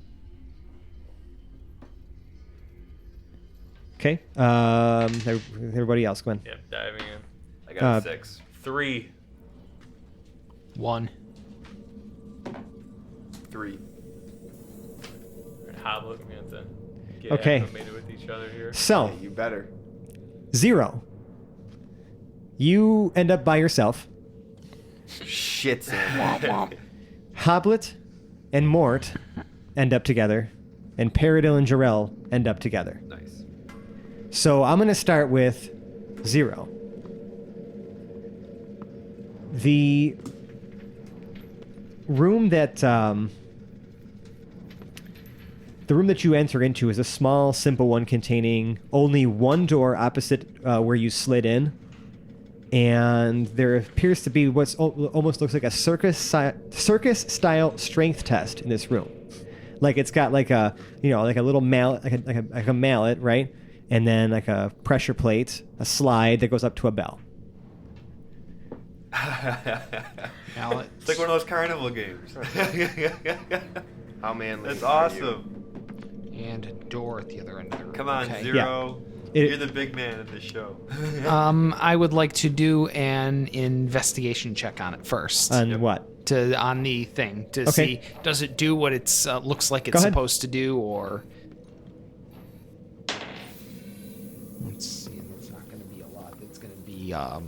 Speaker 2: Okay. Everybody else, go on.
Speaker 5: Yep, diving in.
Speaker 4: I got a
Speaker 2: Uh,
Speaker 4: 6.
Speaker 5: 3.
Speaker 8: 1.
Speaker 3: 3.
Speaker 5: Hoblet, we have to get
Speaker 2: Okay.
Speaker 5: acclimated with each other here.
Speaker 2: So,
Speaker 3: Yeah, you better.
Speaker 2: 0. You end up by yourself.
Speaker 3: Shit, Sam.
Speaker 2: Hoblet and Mort end up together, and Paradil and Jarrell end up together.
Speaker 4: Nice.
Speaker 2: So I'm going to start with 0. The room that you enter into is a small, simple one containing only one door opposite where you slid in, and there appears to be what's almost looks like a circus-style strength test in this room. Like it's got like a like a little mallet, like a mallet, right? And then like a pressure plate, a slide that goes up to a bell.
Speaker 8: Mallet.
Speaker 4: It's like one of those carnival games.
Speaker 3: How manly.
Speaker 4: That's
Speaker 3: are you?
Speaker 4: awesome.
Speaker 8: And a door at the other end of the room.
Speaker 4: Come on,
Speaker 8: Okay.
Speaker 4: Zero.
Speaker 2: It-
Speaker 4: You're the big man of the show.
Speaker 8: I would like to do an investigation check on it first.
Speaker 2: On what?
Speaker 8: On the thing to
Speaker 2: Okay.
Speaker 8: see does it do what it's looks like
Speaker 2: Go
Speaker 8: it's
Speaker 2: ahead.
Speaker 8: supposed to do, or let's see, it's not going to be a lot. It's going to be a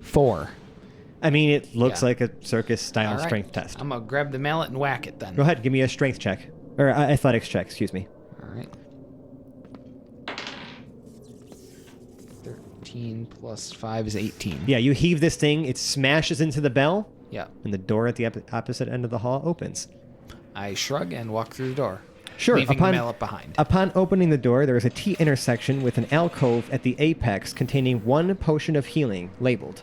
Speaker 8: 4.
Speaker 2: I mean, it looks
Speaker 8: Yeah.
Speaker 2: like a circus-style
Speaker 8: All right.
Speaker 2: strength test.
Speaker 8: I'm gonna grab the mallet and whack it then.
Speaker 2: Go ahead, give me a strength check. Or athletics check, excuse me.
Speaker 8: All right. 13 plus 5 is 18.
Speaker 2: Yeah, you heave this thing, it smashes into the bell,
Speaker 8: Yeah.
Speaker 2: and the door at the opposite end of the hall opens.
Speaker 8: I shrug and walk through the door.
Speaker 2: Sure,
Speaker 8: Leaving the mallet behind.
Speaker 2: Upon opening the door, there is a T intersection with an alcove at the apex containing one potion of healing labeled.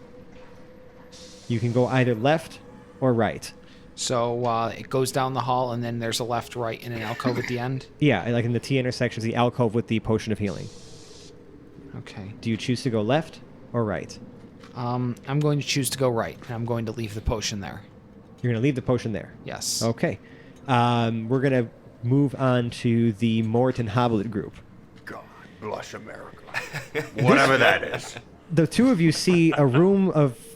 Speaker 2: You can go either left or right.
Speaker 8: So it goes down the hall, and then there's a left, right, and an alcove at the end.
Speaker 2: Yeah, like in the T intersection is the alcove with the potion of healing.
Speaker 8: Okay.
Speaker 2: Do you choose to go left or right?
Speaker 8: I'm going to choose to go right, and I'm going to leave the potion there.
Speaker 2: You're going to leave the potion there.
Speaker 8: Yes.
Speaker 2: Okay. We're going to move on to the Mort and Hoblet group.
Speaker 3: God bless America. Whatever that is.
Speaker 2: The two of you see a room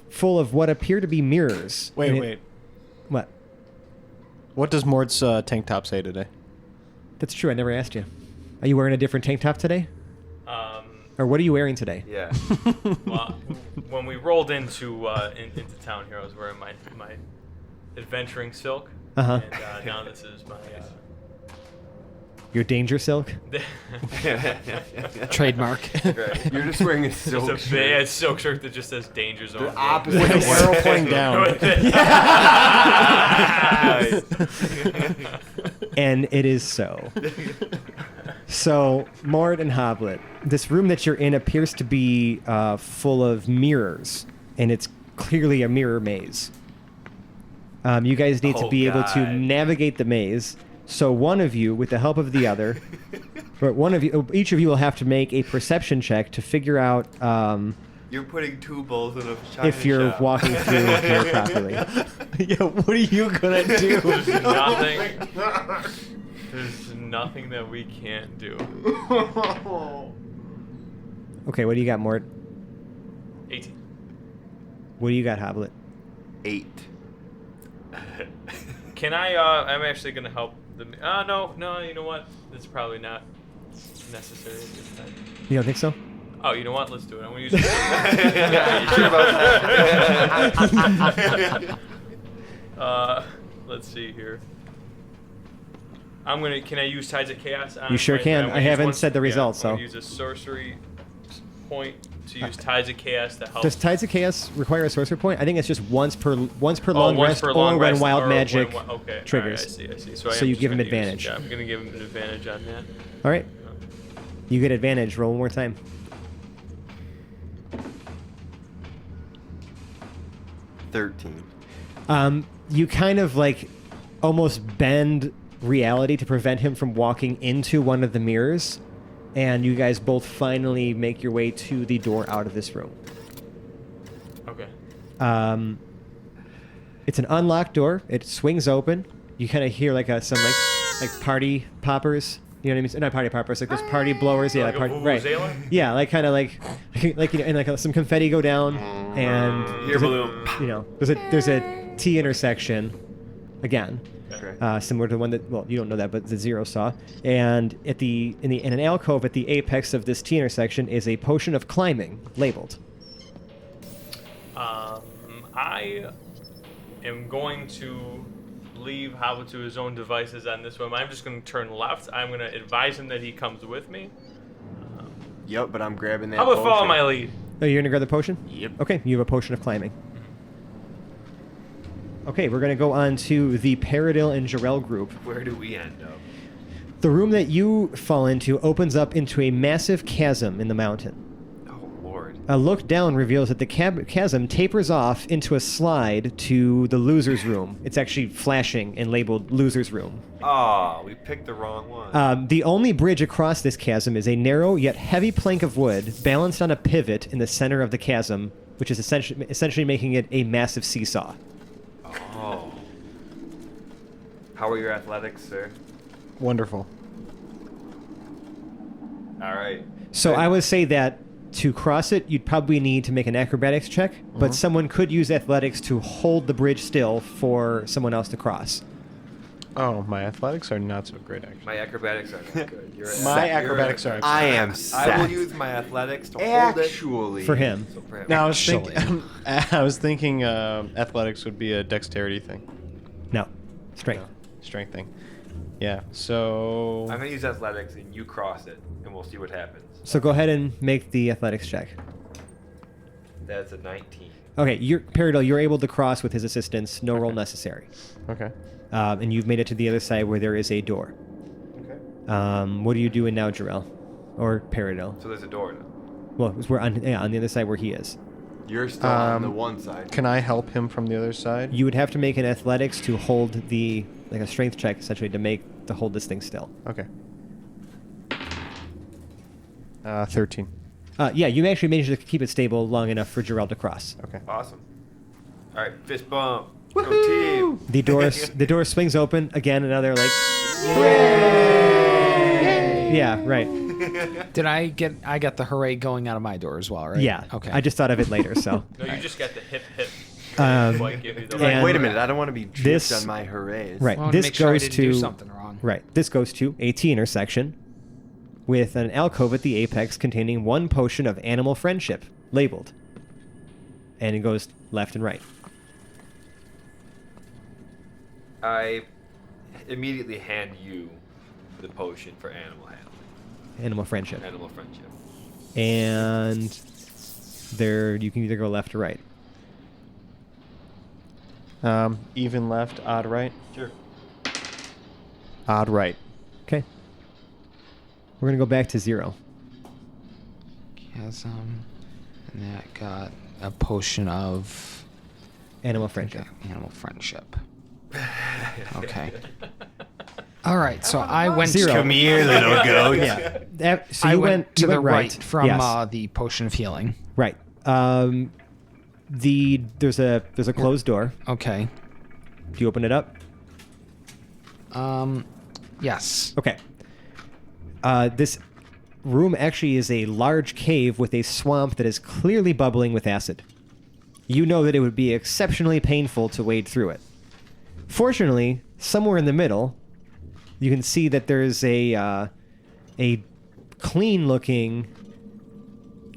Speaker 2: full of what appear to be mirrors. And it-
Speaker 6: Wait.
Speaker 2: What?
Speaker 6: What does Mort's tank top say today?
Speaker 2: That's true. I never asked you. Are you wearing a different tank top today? Or what are you wearing today?
Speaker 4: Yeah.
Speaker 5: Well, when we rolled into town here, I was wearing my adventuring silk.
Speaker 2: Uh-huh.
Speaker 5: And now this is my.
Speaker 2: Your danger silk?
Speaker 8: Trademark.
Speaker 4: Right.
Speaker 3: You're just wearing a
Speaker 5: It's
Speaker 3: silk
Speaker 5: a
Speaker 3: shirt.
Speaker 5: bad silk shirt that just says danger zone.
Speaker 3: The opposite
Speaker 6: With
Speaker 3: of
Speaker 6: the
Speaker 3: what
Speaker 6: arrow
Speaker 3: it
Speaker 6: pointing
Speaker 3: says.
Speaker 6: down.
Speaker 2: And it is so. So, Mort and Hoblet, this room that you're in appears to be full of mirrors, and it's clearly a mirror maze. You guys need to
Speaker 4: Oh,
Speaker 2: be able to
Speaker 4: God.
Speaker 2: navigate the maze. So one of you, with the help of the other, But each of you will have to make a perception check to figure out
Speaker 4: You're putting two bulls in a china
Speaker 2: if you're
Speaker 4: shop.
Speaker 2: walking through here properly.
Speaker 7: Yeah, what are you gonna do?
Speaker 5: There's nothing. There's nothing that we can't do.
Speaker 2: Okay, what do you got, Mort?
Speaker 5: 18.
Speaker 2: What do you got, Hoblet?
Speaker 3: 8.
Speaker 5: Can I? I'm actually gonna help them. No. You know what? It's probably not necessary at this time.
Speaker 2: You don't think so?
Speaker 5: Oh, you know what? Let's do it. I'm gonna use.
Speaker 4: Yeah, you sure about that?
Speaker 5: Let's see here. Can I use Tides of Chaos? On
Speaker 2: You sure
Speaker 5: right
Speaker 2: can.
Speaker 5: now? I'm
Speaker 2: I
Speaker 5: gonna use
Speaker 2: haven't
Speaker 5: one-
Speaker 2: said the results,
Speaker 5: I'm
Speaker 2: so.
Speaker 5: gonna use a sorcery point to use Tides of Chaos to help.
Speaker 2: Does Tides of Chaos require a sorcery point? I think it's just once per long
Speaker 5: once
Speaker 2: rest
Speaker 5: per long
Speaker 2: or when
Speaker 5: rest
Speaker 2: wild
Speaker 5: or
Speaker 2: magic
Speaker 5: when, okay.
Speaker 2: triggers.
Speaker 5: All right, I see.
Speaker 2: So
Speaker 5: I am
Speaker 2: you
Speaker 5: just
Speaker 2: give him
Speaker 5: gonna use-
Speaker 2: advantage.
Speaker 5: Yeah, I'm gonna give him an advantage on that.
Speaker 2: All right. You get advantage. Roll one more time.
Speaker 3: 13.
Speaker 2: You kind of like almost bend reality to prevent him from walking into one of the mirrors, and you guys both finally make your way to the door out of this room.
Speaker 5: Okay.
Speaker 2: It's an unlocked door. It swings open. You kind of hear like some party poppers. You know what I mean? Not party poppers, like those party blowers. Yeah,
Speaker 5: Like a
Speaker 2: party, right.
Speaker 5: vuvuzela?
Speaker 2: Yeah, like kind of like and like some confetti go down, and
Speaker 4: Here,
Speaker 2: there's a-
Speaker 4: balloon.
Speaker 2: there's a T intersection, again,
Speaker 3: Okay.
Speaker 2: similar to the one that you don't know that, but the Zero saw. And in an alcove at the apex of this T intersection is a potion of climbing labeled.
Speaker 5: I am going to leave Hobble to his own devices on this one. I'm just going to turn left. I'm going to advise him that he comes with me.
Speaker 3: Yep, but I'm grabbing that.
Speaker 5: How about follow
Speaker 3: potion.
Speaker 5: my lead?
Speaker 2: Oh, you're gonna grab the potion?
Speaker 3: Yep.
Speaker 2: Okay, you have a potion of climbing. Okay, we're gonna go on to the Paradil and Jarell group.
Speaker 4: Where do we end up?
Speaker 2: The room that you fall into opens up into a massive chasm in the mountain.
Speaker 4: Oh Lord.
Speaker 2: A look down reveals that the chasm tapers off into a slide to the loser's room. It's actually flashing and labeled loser's room.
Speaker 4: Oh, we picked the wrong one.
Speaker 2: The only bridge across this chasm is a narrow yet heavy plank of wood balanced on a pivot in the center of the chasm, which is essentially making it a massive seesaw.
Speaker 4: Oh. How are your athletics, sir?
Speaker 6: Wonderful.
Speaker 4: All right.
Speaker 2: So I would say that to cross it, you'd probably need to make an acrobatics check, but someone could use athletics to hold the bridge still for someone else to cross.
Speaker 6: Oh, my athletics are not so great, actually.
Speaker 4: My acrobatics are not good.
Speaker 6: My acrobatics are.
Speaker 3: I am set.
Speaker 4: I will use my athletics to hold it.
Speaker 3: Actually.
Speaker 2: For him.
Speaker 4: So perhaps-
Speaker 6: Now I was thinking athletics would be a dexterity thing,
Speaker 2: No. Strength.
Speaker 6: strength thing. Yeah. So
Speaker 4: I'm gonna use athletics and you cross it, and we'll see what happens.
Speaker 2: So go ahead and make the athletics check.
Speaker 4: That's a 19.
Speaker 2: Okay, Paradil, you're able to cross with his assistance. No roll necessary.
Speaker 6: okay.
Speaker 2: And you've made it to the other side where there is a door.
Speaker 4: Okay.
Speaker 2: What are you doing now, Jarell? Or Paradil?
Speaker 4: So there's a door now.
Speaker 2: Well, we're on the other side where he is.
Speaker 3: You're still on the one side.
Speaker 6: Can I help him from the other side?
Speaker 2: You would have to make an athletics to hold like a strength check, essentially, to hold this thing still.
Speaker 6: Okay. 13.
Speaker 2: Yeah, you actually managed to keep it stable long enough for Jarell to cross.
Speaker 6: Okay.
Speaker 4: Awesome. All right, fist bump. Go team.
Speaker 2: The door swings open again. Another like. Yeah, right.
Speaker 8: I got the hooray going out of my door as well, right?
Speaker 2: Yeah.
Speaker 8: Okay.
Speaker 2: I just thought of it later, so.
Speaker 5: No, you just got the hip.
Speaker 2: Um,
Speaker 5: Give you the
Speaker 2: and-
Speaker 3: Wait a minute, I don't want to be tripped
Speaker 2: This-
Speaker 3: on my hoorays.
Speaker 2: Right.
Speaker 8: I wanted to
Speaker 2: This
Speaker 8: make sure I
Speaker 2: goes
Speaker 8: didn't
Speaker 2: to
Speaker 8: do something wrong.
Speaker 2: Right. This goes to a T intersection with an alcove at the apex containing one potion of animal friendship labeled. And it goes left and right.
Speaker 4: I immediately hand you the potion for animal handling,
Speaker 2: Animal friendship.
Speaker 4: animal friendship.
Speaker 2: And there you can either go left or right.
Speaker 6: Even left, odd right.
Speaker 4: Sure.
Speaker 6: Odd right.
Speaker 2: Okay. We're going to go back to 0.
Speaker 8: Chasm. And that got a potion of
Speaker 2: Animal friendship.
Speaker 8: animal friendship. Okay. All right, so I went
Speaker 2: Zero.
Speaker 7: Come here, little goat.
Speaker 2: Yeah. So
Speaker 8: I
Speaker 2: you
Speaker 8: went to
Speaker 2: you
Speaker 8: the
Speaker 2: went
Speaker 8: right from
Speaker 2: Yes.
Speaker 8: the potion of healing.
Speaker 2: Right. There's a closed door.
Speaker 8: Okay.
Speaker 2: Do you open it up?
Speaker 8: Yes.
Speaker 2: Okay. This room actually is a large cave with a swamp that is clearly bubbling with acid. You know that it would be exceptionally painful to wade through it. Fortunately, somewhere in the middle, you can see that there's a clean-looking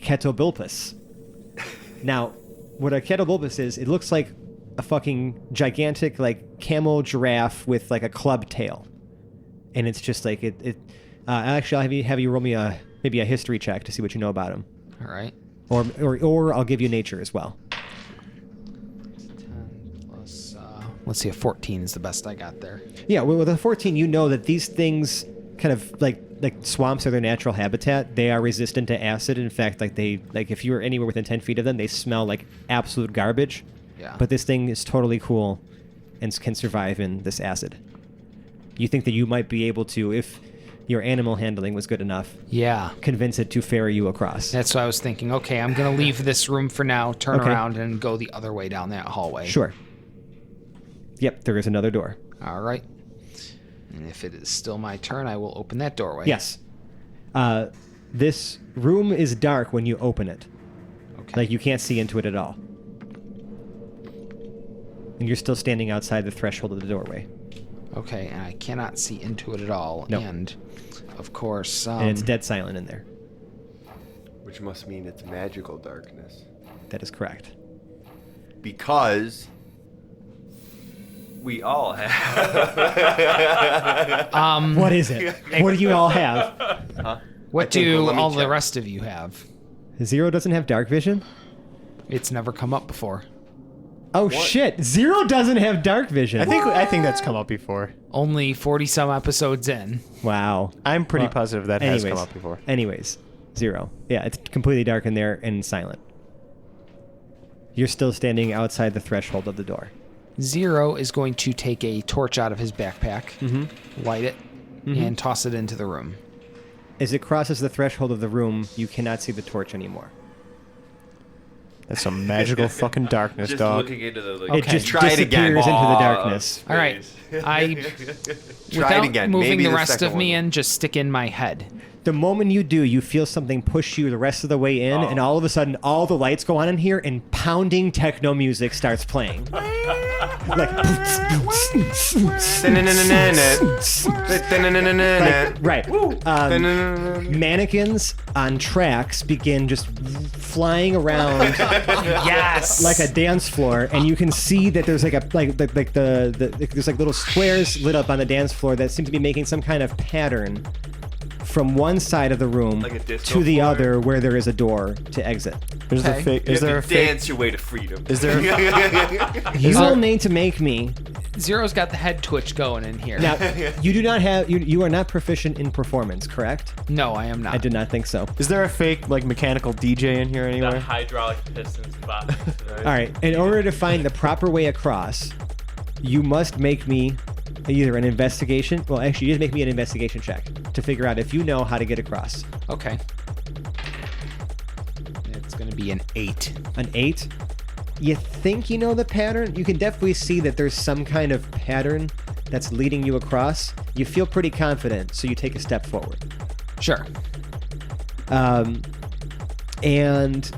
Speaker 2: Ketobulbus. Now, what a Ketobulbus is, it looks like a fucking gigantic, like, camel giraffe with, like, a club tail. And it's just like, actually, I'll have you roll me maybe a history check to see what you know about him.
Speaker 8: All right.
Speaker 2: Or I'll give you nature as well.
Speaker 8: 10 plus, let's see, a 14 is the best I got there.
Speaker 2: Yeah, well, with a 14, you know that these things kind of like swamps are their natural habitat. They are resistant to acid. In fact, if you were anywhere within 10 feet of them, they smell like absolute garbage.
Speaker 8: Yeah.
Speaker 2: But this thing is totally cool and can survive in this acid. You think that you might be able to, if your animal handling was good enough,
Speaker 8: Yeah.
Speaker 2: convince it to ferry you across.
Speaker 8: That's what I was thinking. Okay, I'm going to leave this room for now, turn
Speaker 2: Okay.
Speaker 8: around, and go the other way down that hallway.
Speaker 2: Sure. Yep, there is another door.
Speaker 8: All right. And if it is still my turn, I will open that doorway.
Speaker 2: Yes. This room is dark when you open it.
Speaker 8: Okay.
Speaker 2: Like, you can't see into it at all. And you're still standing outside the threshold of the doorway.
Speaker 8: Okay, and I cannot see into it at all.
Speaker 2: No.
Speaker 8: And, of course...
Speaker 2: And it's dead silent in there.
Speaker 3: Which must mean it's magical darkness.
Speaker 2: That is correct.
Speaker 3: Because
Speaker 4: We all have.
Speaker 2: What is it? What do you all have?
Speaker 8: What
Speaker 3: think-
Speaker 8: do
Speaker 3: let me
Speaker 8: all the
Speaker 3: check.
Speaker 8: rest of you have?
Speaker 2: Zero doesn't have dark vision?
Speaker 8: It's never come up before.
Speaker 2: Oh, shit. Zero doesn't have dark vision.
Speaker 6: I think that's come up before.
Speaker 8: Only 40-some episodes in.
Speaker 2: Wow.
Speaker 6: I'm pretty
Speaker 2: Well,
Speaker 6: positive that has come up before.
Speaker 2: Anyways, Zero. Yeah, it's completely dark in there and silent. You're still standing outside the threshold of the door.
Speaker 8: Zero is going to take a torch out of his backpack, light it, and toss it into the room.
Speaker 2: As it crosses the threshold of the room, you cannot see the torch anymore.
Speaker 6: That's some magical fucking darkness,
Speaker 4: Just
Speaker 6: dog.
Speaker 4: looking into the.
Speaker 2: It just
Speaker 3: Try it again.
Speaker 2: disappears into the darkness.
Speaker 8: All right. I,
Speaker 3: Try it
Speaker 8: without
Speaker 3: again.
Speaker 8: moving
Speaker 3: Maybe
Speaker 8: the
Speaker 3: the
Speaker 8: rest
Speaker 3: second
Speaker 8: of me
Speaker 3: one.
Speaker 8: in, just stick in my head.
Speaker 2: The moment you do, you feel something push you the rest of the way in, and all of a sudden, all the lights go on in here, and pounding techno music starts playing. Like, right. Mannequins on tracks begin just flying around
Speaker 8: Yes!
Speaker 2: like a dance floor, and you can see that there's there's like little squares lit up on the dance floor that seem to be making some kind of pattern from one side of the room
Speaker 4: Like a disco
Speaker 2: to the
Speaker 4: floor?
Speaker 2: other where there is a door to exit.
Speaker 6: There's
Speaker 8: Okay.
Speaker 6: a fake.
Speaker 4: You
Speaker 6: Is there a
Speaker 4: have to
Speaker 6: fake?
Speaker 4: dance your way to freedom.
Speaker 6: Is there?
Speaker 2: You will need to make me.
Speaker 8: Zero's got the head twitch going in here.
Speaker 2: Now, you do not have. You are not proficient in performance, correct?
Speaker 8: No, I am not.
Speaker 2: I did not think so.
Speaker 6: Is there a fake like mechanical DJ in here
Speaker 5: The
Speaker 6: anywhere?
Speaker 5: hydraulic piston spot.
Speaker 2: All right. In order to find the proper way across, you must make me either an investigation. Well, actually, you just make me an investigation check to figure out if you know how to get across.
Speaker 8: Okay. It's going to be an 8.
Speaker 2: An 8. You think you know the pattern? You can definitely see that there's some kind of pattern that's leading you across. You feel pretty confident, so you take a step forward.
Speaker 8: Sure.
Speaker 2: And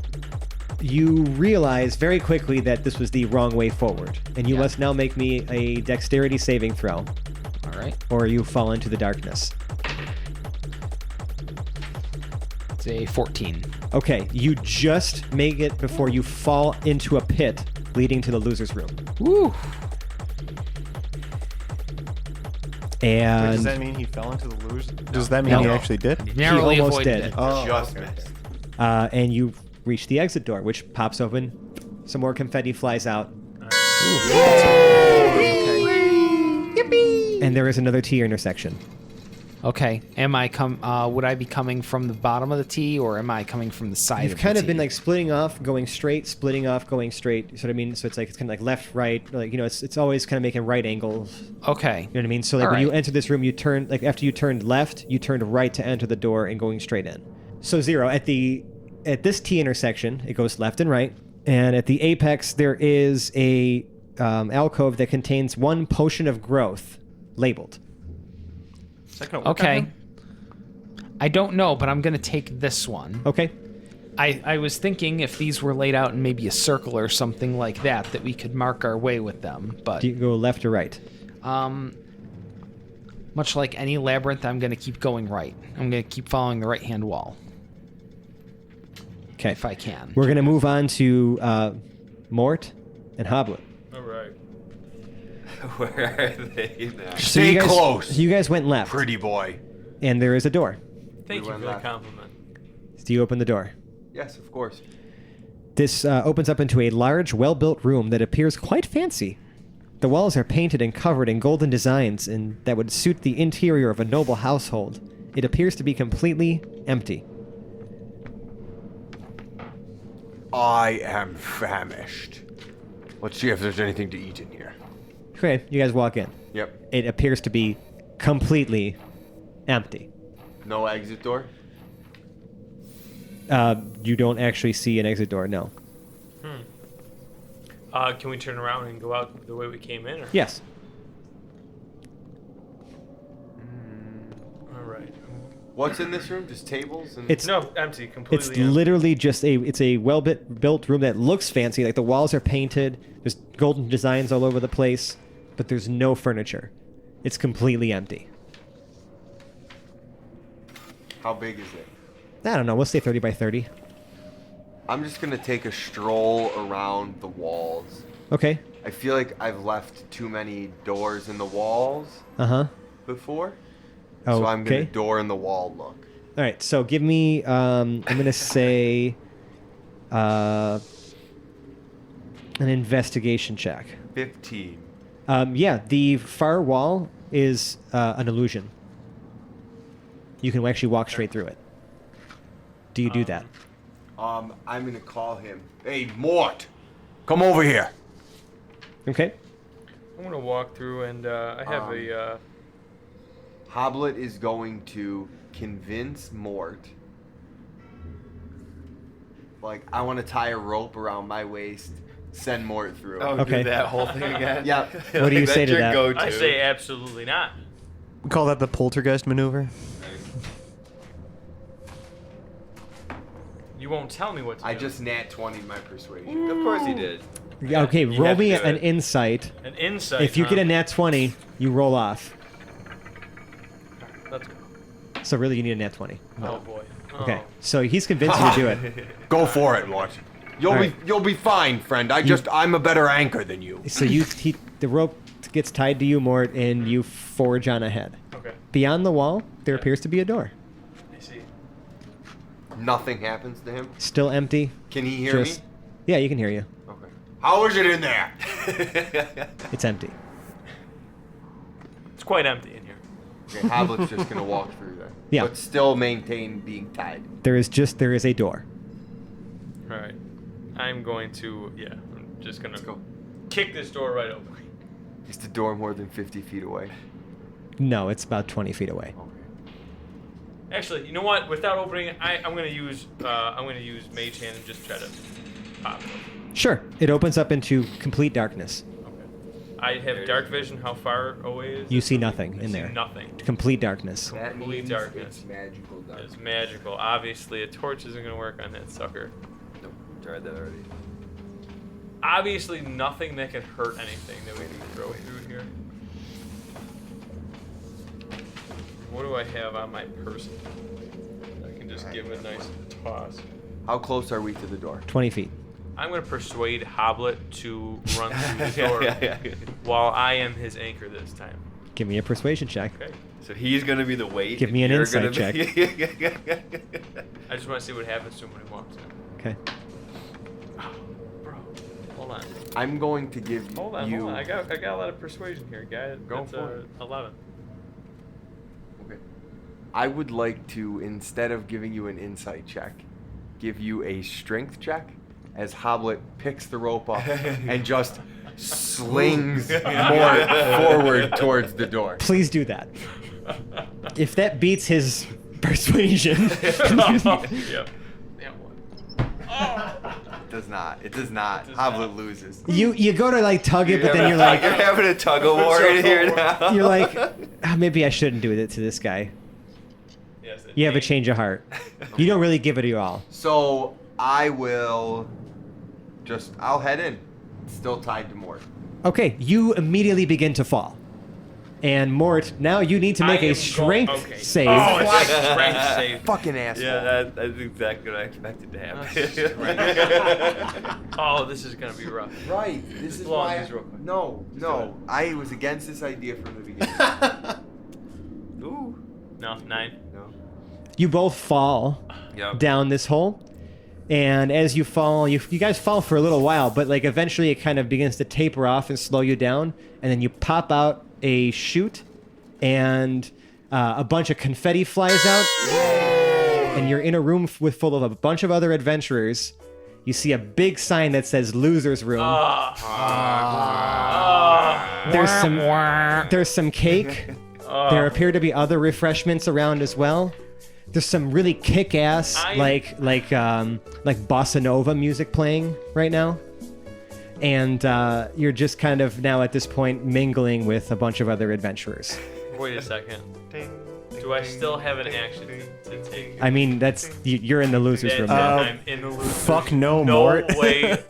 Speaker 2: you realize very quickly that this was the wrong way forward. And you
Speaker 8: Yeah.
Speaker 2: must now make me a dexterity saving throw,
Speaker 8: All right.
Speaker 2: or you fall into the darkness.
Speaker 8: It's a 14.
Speaker 2: Okay, you just make it before you fall into a pit leading to the loser's room.
Speaker 8: Woo!
Speaker 2: And
Speaker 6: Does that mean he fell into the lose? Does that mean he
Speaker 2: No.
Speaker 6: actually did?
Speaker 8: Narrowly
Speaker 2: almost
Speaker 8: avoided
Speaker 2: did.
Speaker 8: it.
Speaker 6: Oh,
Speaker 3: Just
Speaker 6: okay.
Speaker 3: missed.
Speaker 2: and you reach the exit door, which pops open. Some more confetti flies out.
Speaker 8: Okay.
Speaker 2: And there is another T intersection.
Speaker 8: Okay. Would I be coming from the bottom of the T, or am I coming from the side
Speaker 2: You've
Speaker 8: of
Speaker 2: kind
Speaker 8: the
Speaker 2: of been
Speaker 8: T?
Speaker 2: like splitting off, going straight, splitting off, going straight. You know what I mean? So it's kind of like left, right. Like it's always kind of making right angles.
Speaker 8: Okay.
Speaker 2: You know what I mean? So like
Speaker 8: All
Speaker 2: when you
Speaker 8: right.
Speaker 2: enter this room, you turn after you turned left, you turned right to enter the door and going straight in. So Zero at this T intersection, it goes left and right, and at the apex there is a alcove that contains 1 potion of growth, labeled.
Speaker 6: Is that gonna work on
Speaker 8: Okay.
Speaker 6: him?
Speaker 8: I don't know, but I'm gonna take this one.
Speaker 2: Okay.
Speaker 8: I was thinking if these were laid out in maybe a circle or something like that, that we could mark our way with them. But
Speaker 2: Do you go left or right?
Speaker 8: much like any labyrinth, I'm gonna keep going right. I'm gonna keep following the right-hand wall
Speaker 2: Okay.
Speaker 8: if I can.
Speaker 2: We're gonna move on to Mort and Hoblet.
Speaker 5: All right.
Speaker 4: Where are they now?
Speaker 2: So you
Speaker 3: Stay
Speaker 2: guys-
Speaker 3: close,
Speaker 2: You guys went left,
Speaker 3: pretty boy.
Speaker 2: and there is a door.
Speaker 5: Thank
Speaker 3: We
Speaker 5: you
Speaker 3: went
Speaker 5: for the
Speaker 3: left.
Speaker 5: compliment.
Speaker 2: Do you open the door?
Speaker 3: Yes, of course.
Speaker 2: This opens up into a large, well-built room that appears quite fancy. The walls are painted and covered in golden designs and that would suit the interior of a noble household. It appears to be completely empty.
Speaker 3: I am famished. Let's see if there's anything to eat in here.
Speaker 2: Okay, you guys walk in.
Speaker 3: Yep.
Speaker 2: It appears to be completely empty.
Speaker 3: No exit door?
Speaker 2: You don't actually see an exit door, no.
Speaker 5: Can we turn around and go out the way we came in? Or?
Speaker 2: Yes.
Speaker 5: All right.
Speaker 3: What's in this room? Just tables and
Speaker 2: It's
Speaker 5: No, empty. Completely
Speaker 2: It's
Speaker 5: empty.
Speaker 2: literally just a well-built room that looks fancy. Like the walls are painted. There's golden designs all over the place, but there's no furniture. It's completely empty.
Speaker 3: How big is it?
Speaker 2: I don't know. We'll say 30 by 30.
Speaker 3: I'm just gonna take a stroll around the walls.
Speaker 2: Okay.
Speaker 3: I feel like I've left too many doors in the walls
Speaker 2: Uh-huh.
Speaker 3: before.
Speaker 2: Oh,
Speaker 3: So I'm gonna
Speaker 2: okay.
Speaker 3: door in the wall look.
Speaker 2: All right. So give me. I'm gonna say. An investigation check.
Speaker 3: 15.
Speaker 2: Yeah, the far wall is an illusion. You can actually walk straight through it. Do you do that?
Speaker 3: I'm gonna call him. Hey, Mort, come over here.
Speaker 2: Okay.
Speaker 5: I'm gonna walk through, and I have a.
Speaker 3: Hoblet is going to convince Mort. Like, I want to tie a rope around my waist, send Mort through.
Speaker 4: Oh,
Speaker 2: Okay.
Speaker 4: do that whole thing again?
Speaker 3: Yeah.
Speaker 2: What do you say to
Speaker 4: your
Speaker 2: that?
Speaker 4: Go-to.
Speaker 5: I say absolutely not.
Speaker 6: We call that the poltergeist maneuver.
Speaker 5: You won't tell me what to
Speaker 3: I
Speaker 5: do.
Speaker 3: just nat 20 my persuasion.
Speaker 4: Of course he did.
Speaker 2: Yeah, okay,
Speaker 4: you
Speaker 2: roll
Speaker 4: have to
Speaker 2: me
Speaker 4: do
Speaker 2: an
Speaker 4: it.
Speaker 2: insight.
Speaker 5: An insight.
Speaker 2: If you
Speaker 5: huh?
Speaker 2: get a nat 20, you roll off.
Speaker 5: Let's go.
Speaker 2: So really, you need a nat 20.
Speaker 5: Oh boy.
Speaker 2: Okay,
Speaker 5: Oh.
Speaker 2: so he's convinced you to do it.
Speaker 3: Go for it, Mort.
Speaker 2: Alright.
Speaker 3: You'll be fine, friend. I'm a better anchor than you.
Speaker 2: So the rope gets tied to you, Mort, and you forge on ahead.
Speaker 5: Okay.
Speaker 2: Beyond the wall, there appears to be a door.
Speaker 5: I see.
Speaker 3: Nothing happens to him.
Speaker 2: Still empty.
Speaker 3: Can he hear
Speaker 2: Just
Speaker 3: me?
Speaker 2: yeah, you can hear you.
Speaker 3: Okay. How is it in there?
Speaker 2: It's empty.
Speaker 5: It's quite empty in here.
Speaker 3: Okay, Hoblet's just gonna walk through there.
Speaker 2: Yeah.
Speaker 3: But still maintain being tied.
Speaker 2: There is a door.
Speaker 5: All right. I'm going to. Yeah. I'm just gonna
Speaker 3: Let's go.
Speaker 5: kick this door right open.
Speaker 3: Is the door more than 50 feet away?
Speaker 2: No, it's about 20 feet away.
Speaker 3: Okay.
Speaker 5: Actually, you know what? Without opening it, I'm gonna use Mage Hand and just try to pop it.
Speaker 2: Sure. It opens up into complete darkness.
Speaker 5: Okay. I have dark vision. How far away is
Speaker 2: You
Speaker 5: it?
Speaker 2: see nothing
Speaker 5: I
Speaker 2: in
Speaker 5: see
Speaker 2: there.
Speaker 5: Nothing.
Speaker 2: Complete darkness.
Speaker 3: That
Speaker 5: Complete
Speaker 3: means
Speaker 5: darkness.
Speaker 3: it's magical darkness.
Speaker 5: It's magical. Obviously, a torch isn't gonna work on that sucker.
Speaker 4: Nope, tried that already.
Speaker 5: Obviously, nothing that can hurt anything that we can throw through here. What do I have on my person? I can just give it a nice toss.
Speaker 3: How close are we to the door?
Speaker 2: 20 feet.
Speaker 5: I'm gonna persuade Hoblet to run through the door while I am his anchor this time.
Speaker 2: Give me a persuasion check.
Speaker 5: Okay.
Speaker 4: So he's gonna be the weight.
Speaker 2: Give
Speaker 4: and
Speaker 2: me an
Speaker 4: you're
Speaker 2: insight
Speaker 4: gonna be-
Speaker 5: I just want to see what happens to him when he walks in.
Speaker 2: Okay.
Speaker 5: Bro, hold on.
Speaker 3: I'm going to give
Speaker 5: Hold on,
Speaker 3: you.
Speaker 5: hold on. I got a lot of persuasion here, guy.
Speaker 3: Go
Speaker 5: That's,
Speaker 3: for it.
Speaker 5: 11.
Speaker 3: Okay. I would like to, instead of giving you an insight check, give you a strength check as Hoblet picks the rope up and just slings Mort forward towards the door.
Speaker 2: Please do that. If that beats his persuasion.
Speaker 5: Yep.
Speaker 3: It does not. It does not. Hoblet loses.
Speaker 2: You go to like tug it, but then you're like,
Speaker 4: you're having a tug of war in here now.
Speaker 2: you're like, maybe I shouldn't do it to this guy.
Speaker 5: Yes,
Speaker 2: You have a change of heart. You don't really give it your all.
Speaker 3: So I will I'll head in. It's still tied to Mort.
Speaker 2: Okay, you immediately begin to fall. And Mort, now you need to make a strength save.
Speaker 5: Oh, it's like strength save.
Speaker 3: Fucking asshole.
Speaker 4: Yeah, that's exactly what I expected to happen.
Speaker 5: Oh, this is gonna be rough.
Speaker 3: Right. This is
Speaker 5: Long
Speaker 3: why.
Speaker 5: as real quick.
Speaker 3: No. I was against this idea from the beginning.
Speaker 4: Ooh.
Speaker 5: No, 9.
Speaker 3: No.
Speaker 2: You both fall
Speaker 4: Yep.
Speaker 2: down this hole. And as you fall, you guys fall for a little while, but like eventually it kind of begins to taper off and slow you down. And then you pop out a chute, and a bunch of confetti flies out. And you're in a room full of a bunch of other adventurers. You see a big sign that says "Losers Room." There's some cake. There appear to be other refreshments around as well. There's some really kick-ass like bossa nova music playing right now. And you're just kind of now at this point mingling with a bunch of other adventurers.
Speaker 5: Wait a second. Do I still have an action to take?
Speaker 2: I mean, you're in the losers room now.
Speaker 5: I'm in the losers.
Speaker 6: Fuck no,
Speaker 5: No
Speaker 6: Mort.
Speaker 5: way.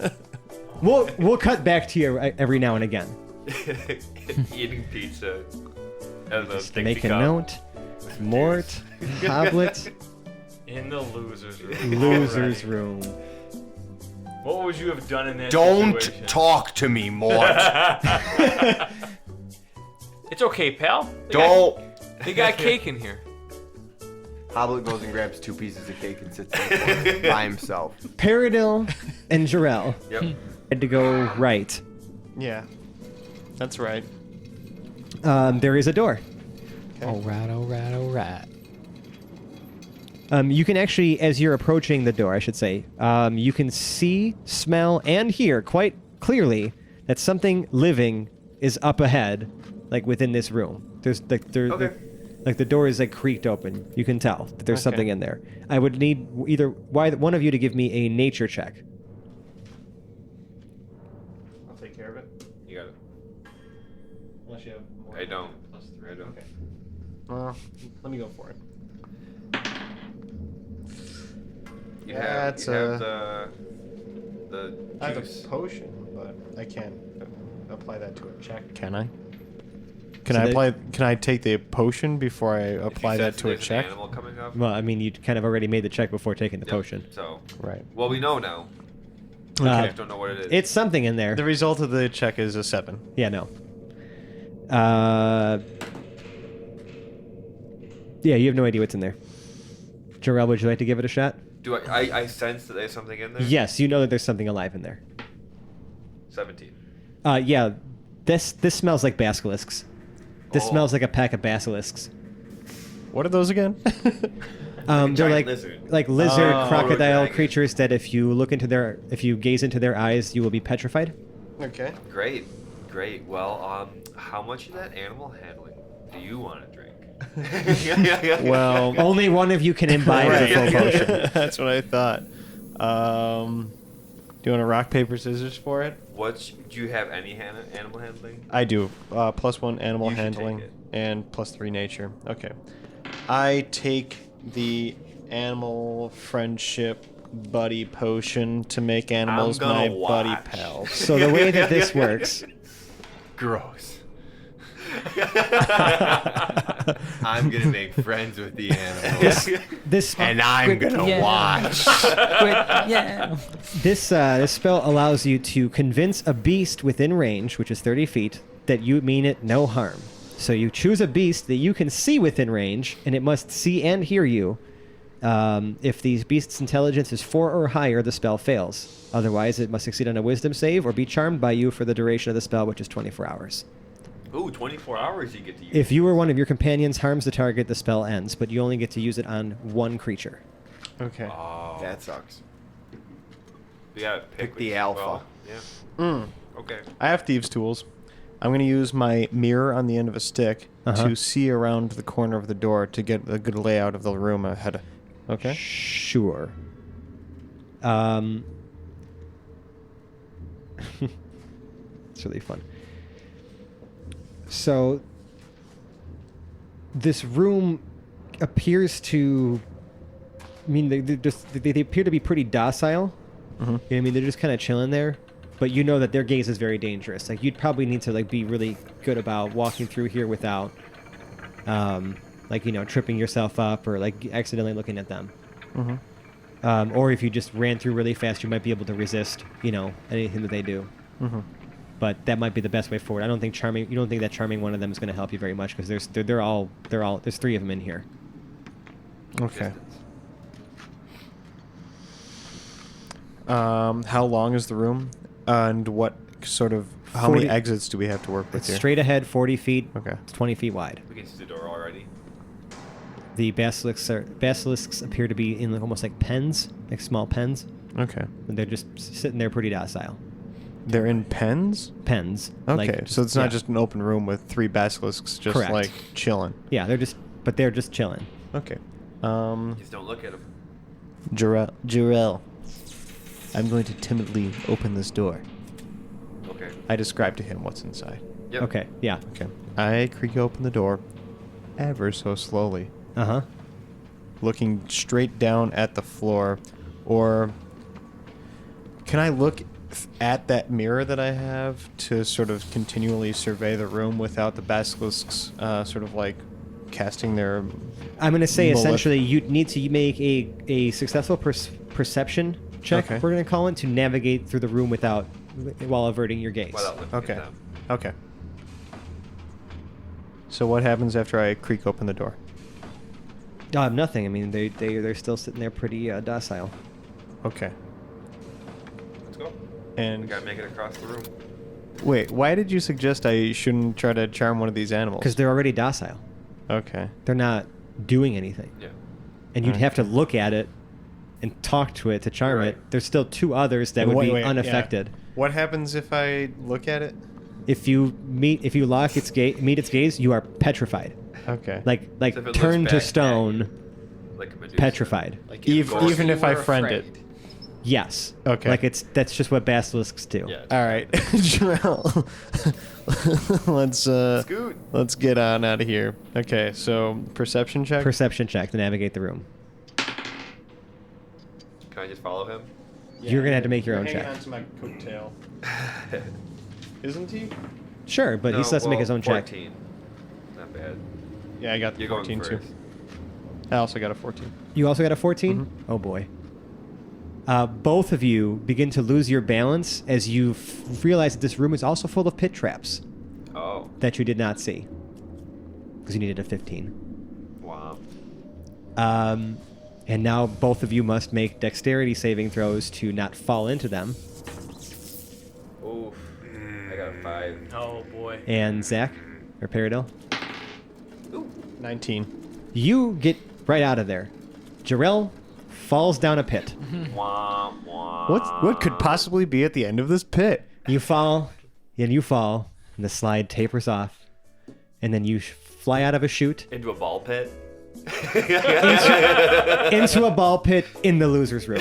Speaker 2: We'll cut back to you every now and again.
Speaker 4: Eating pizza. And the thing
Speaker 2: Make
Speaker 4: to
Speaker 2: a
Speaker 4: come.
Speaker 2: note. Mort, Hoblet,
Speaker 5: In the losers room.
Speaker 2: losers room.
Speaker 5: What would you have done in that
Speaker 3: Don't
Speaker 5: situation?
Speaker 3: talk to me, Mort.
Speaker 5: It's okay, pal. They got cake in here.
Speaker 3: Hoblet goes and grabs 2 pieces of cake and sits there by himself.
Speaker 2: Paradil and Jarrell
Speaker 4: Yep.
Speaker 2: had to go right.
Speaker 6: Yeah, that's right.
Speaker 2: There is a door.
Speaker 8: All right.
Speaker 2: You can actually, as you're approaching the door, I should say, you can see, smell, and hear quite clearly that something living is up ahead, like within this room. There's like the door is like creaked open. You can tell that there's something in there. I would need either one of you to give me a nature check.
Speaker 6: I'll take care of it.
Speaker 4: You got it.
Speaker 6: Unless you have more.
Speaker 4: I don't.
Speaker 6: Plus 3.
Speaker 4: I don't.
Speaker 6: Okay. Let me go for it.
Speaker 4: You
Speaker 6: That's
Speaker 4: have the
Speaker 6: I have
Speaker 4: juice.
Speaker 6: a potion, but I can't apply that to a check. Can I? Can
Speaker 2: So
Speaker 6: I
Speaker 2: they-
Speaker 6: apply? Can I take the potion before I
Speaker 4: If you
Speaker 6: apply that
Speaker 4: sense
Speaker 6: to a
Speaker 4: there's an
Speaker 6: check?
Speaker 4: Animal coming up.
Speaker 2: Well, I mean, you kind of already made the check before taking the
Speaker 4: Yep.
Speaker 2: potion.
Speaker 4: So,
Speaker 6: Right.
Speaker 4: well, we know now.
Speaker 2: Uh,
Speaker 4: I just don't know what it is.
Speaker 2: It's something in there.
Speaker 6: The result of the check is a 7.
Speaker 2: Yeah, no. Yeah, you have no idea what's in there. Jarrell, would you like to give it a shot?
Speaker 4: Do I sense that there's something in there?
Speaker 2: Yes, you know that there's something alive in there.
Speaker 4: 17.
Speaker 2: Yeah, this smells like basilisks. This
Speaker 4: Oh.
Speaker 2: smells like a pack of basilisks.
Speaker 6: What are those again?
Speaker 2: They're
Speaker 4: giant
Speaker 2: like
Speaker 4: lizard.
Speaker 2: lizard,
Speaker 6: Oh.
Speaker 2: crocodile
Speaker 4: Dragon.
Speaker 2: creatures that if you gaze into their eyes, you will be petrified.
Speaker 6: Okay.
Speaker 4: Great. Well, how much of that animal handling do you want to drink?
Speaker 6: Well,
Speaker 2: Only one of you can imbibe the full potion.
Speaker 6: That's what I thought. Do you want to rock, paper, scissors for it?
Speaker 4: Do you have any animal handling?
Speaker 6: I do. +1 animal
Speaker 4: You should
Speaker 6: handling
Speaker 4: take it.
Speaker 6: and +3 nature. Okay. I take the animal friendship buddy potion to make animals
Speaker 4: gonna
Speaker 6: my buddy
Speaker 4: watch.
Speaker 6: pals.
Speaker 2: So the way that this works,
Speaker 3: Gross. I'm gonna make friends with the animals,
Speaker 2: this
Speaker 3: and I'm gonna watch.
Speaker 2: This spell allows you to convince a beast within range, which is 30 feet, that you mean it no harm. So you choose a beast that you can see within range, and it must see and hear you. If the beast's intelligence is 4 or higher, the spell fails. Otherwise, it must succeed on a wisdom save or be charmed by you for the duration of the spell, which is 24 hours.
Speaker 4: Ooh, 24 hours you get to use.
Speaker 2: If you or one of your companions harms the target, the spell ends, but you only get to use it on one creature.
Speaker 6: Okay.
Speaker 4: Oh.
Speaker 3: That sucks.
Speaker 4: You gotta
Speaker 3: Pick the
Speaker 4: which-
Speaker 3: alpha.
Speaker 4: well, yeah.
Speaker 6: Mm.
Speaker 4: Okay.
Speaker 6: I have thieves' tools. I'm going to use my mirror on the end of a stick to see around the corner of the door to get a good layout of the room ahead. Okay.
Speaker 2: Sure. It's really fun. So, this room appears to. I mean, they appear to be pretty docile.
Speaker 6: Mm-hmm.
Speaker 2: You know what I mean, they're just kind of chilling there, but you know that their gaze is very dangerous. Like, you'd probably need to like be really good about walking through here without, like, you know, tripping yourself up or like accidentally looking at them.
Speaker 6: Mm-hmm.
Speaker 2: Or if you just ran through really fast, you might be able to resist, you know, anything that they do.
Speaker 6: Mm-hmm.
Speaker 2: But that might be the best way forward. I don't think charming. You don't think that charming one of them is going to help you very much because they're all there's three of them in here.
Speaker 6: Okay. How long is the room, and what sort of how many
Speaker 2: 40
Speaker 6: exits do we have to work with
Speaker 2: It's
Speaker 6: here?
Speaker 2: straight ahead, 40 feet.
Speaker 6: Okay.
Speaker 2: It's 20 feet wide.
Speaker 4: We can see the door already.
Speaker 2: The basilisks appear to be in like, almost like pens, like small pens.
Speaker 6: Okay.
Speaker 2: And they're just sitting there pretty docile.
Speaker 6: They're in pens.
Speaker 2: Pens.
Speaker 6: Okay,
Speaker 2: like,
Speaker 6: so it's not
Speaker 2: yeah.
Speaker 6: just an open room with 3 basilisks just
Speaker 2: Correct.
Speaker 6: like chilling.
Speaker 2: Yeah, they're just chilling.
Speaker 6: Okay.
Speaker 4: Just don't look at them.
Speaker 7: Jarell, I'm going to timidly open this door.
Speaker 4: Okay.
Speaker 6: I describe to him what's inside.
Speaker 4: Yep.
Speaker 2: Okay. Yeah.
Speaker 6: Okay. I creak open the door ever so slowly, looking straight down at the floor, or can I look at that mirror that I have to sort of continually survey the room without the basilisks sort of like casting their...
Speaker 2: I'm going to say
Speaker 6: Mullet.
Speaker 2: essentially you need to make a successful perception check,
Speaker 6: Okay.
Speaker 2: we're going to call it, to navigate through the room while averting your gaze.
Speaker 4: Without looking
Speaker 6: Okay.
Speaker 4: at them.
Speaker 6: Okay. So what happens after I creak open the door?
Speaker 2: Nothing. I mean, they're still sitting there pretty docile.
Speaker 6: Okay.
Speaker 4: Let's go.
Speaker 6: And
Speaker 4: We gotta make it across the room.
Speaker 6: wait, why did you suggest I shouldn't try to charm one of these animals?
Speaker 2: Because they're already docile.
Speaker 6: Okay.
Speaker 2: They're not doing anything.
Speaker 4: Yeah.
Speaker 2: And you'd have to look at it and talk to it to charm
Speaker 4: Right.
Speaker 2: it. There's still 2 others that
Speaker 6: And
Speaker 2: would be
Speaker 6: wait, yeah.
Speaker 2: unaffected.
Speaker 6: What happens if I look at it?
Speaker 2: If you meet its gaze, you are petrified.
Speaker 6: Okay.
Speaker 2: Like
Speaker 4: So if it looks
Speaker 2: turned
Speaker 4: back
Speaker 2: to
Speaker 4: at
Speaker 2: stone,
Speaker 4: you, like a Medusa.
Speaker 2: petrified.
Speaker 8: Like
Speaker 6: even if I
Speaker 8: were
Speaker 6: friend
Speaker 8: afraid.
Speaker 6: it.
Speaker 2: Yes.
Speaker 6: Okay.
Speaker 2: Like that's just what basilisks do.
Speaker 5: Yeah.
Speaker 6: All right, Jarell.
Speaker 4: Scoot.
Speaker 6: Let's get on out of here. Okay, so perception check.
Speaker 2: Perception check to navigate the room.
Speaker 4: Can I just follow him?
Speaker 2: You're gonna have to make your own check.
Speaker 6: on to my coattail. Isn't he?
Speaker 2: Sure, but he still has to make his own check.
Speaker 4: 14. Not bad.
Speaker 6: Yeah, I got the
Speaker 4: You're going
Speaker 6: 14 too.
Speaker 4: first.
Speaker 6: I also got a 14.
Speaker 2: You also got a 14?
Speaker 6: Mm-hmm.
Speaker 2: Oh boy. Both of you begin to lose your balance as you realize that this room is also full of pit traps
Speaker 4: Oh.
Speaker 2: that you did not see. Because you needed a 15.
Speaker 4: Wow.
Speaker 2: And now both of you must make dexterity saving throws to not fall into them.
Speaker 4: Oof. I got a 5.
Speaker 5: Oh boy.
Speaker 2: And Zach, or Peridil,
Speaker 6: 19.
Speaker 2: you get right out of there. Jarell falls down a pit.
Speaker 4: Wah, wah.
Speaker 6: What could possibly be at the end of this pit?
Speaker 2: You fall, and the slide tapers off, and then you fly out of a chute
Speaker 4: Into a ball pit?
Speaker 2: into a ball pit in the loser's room.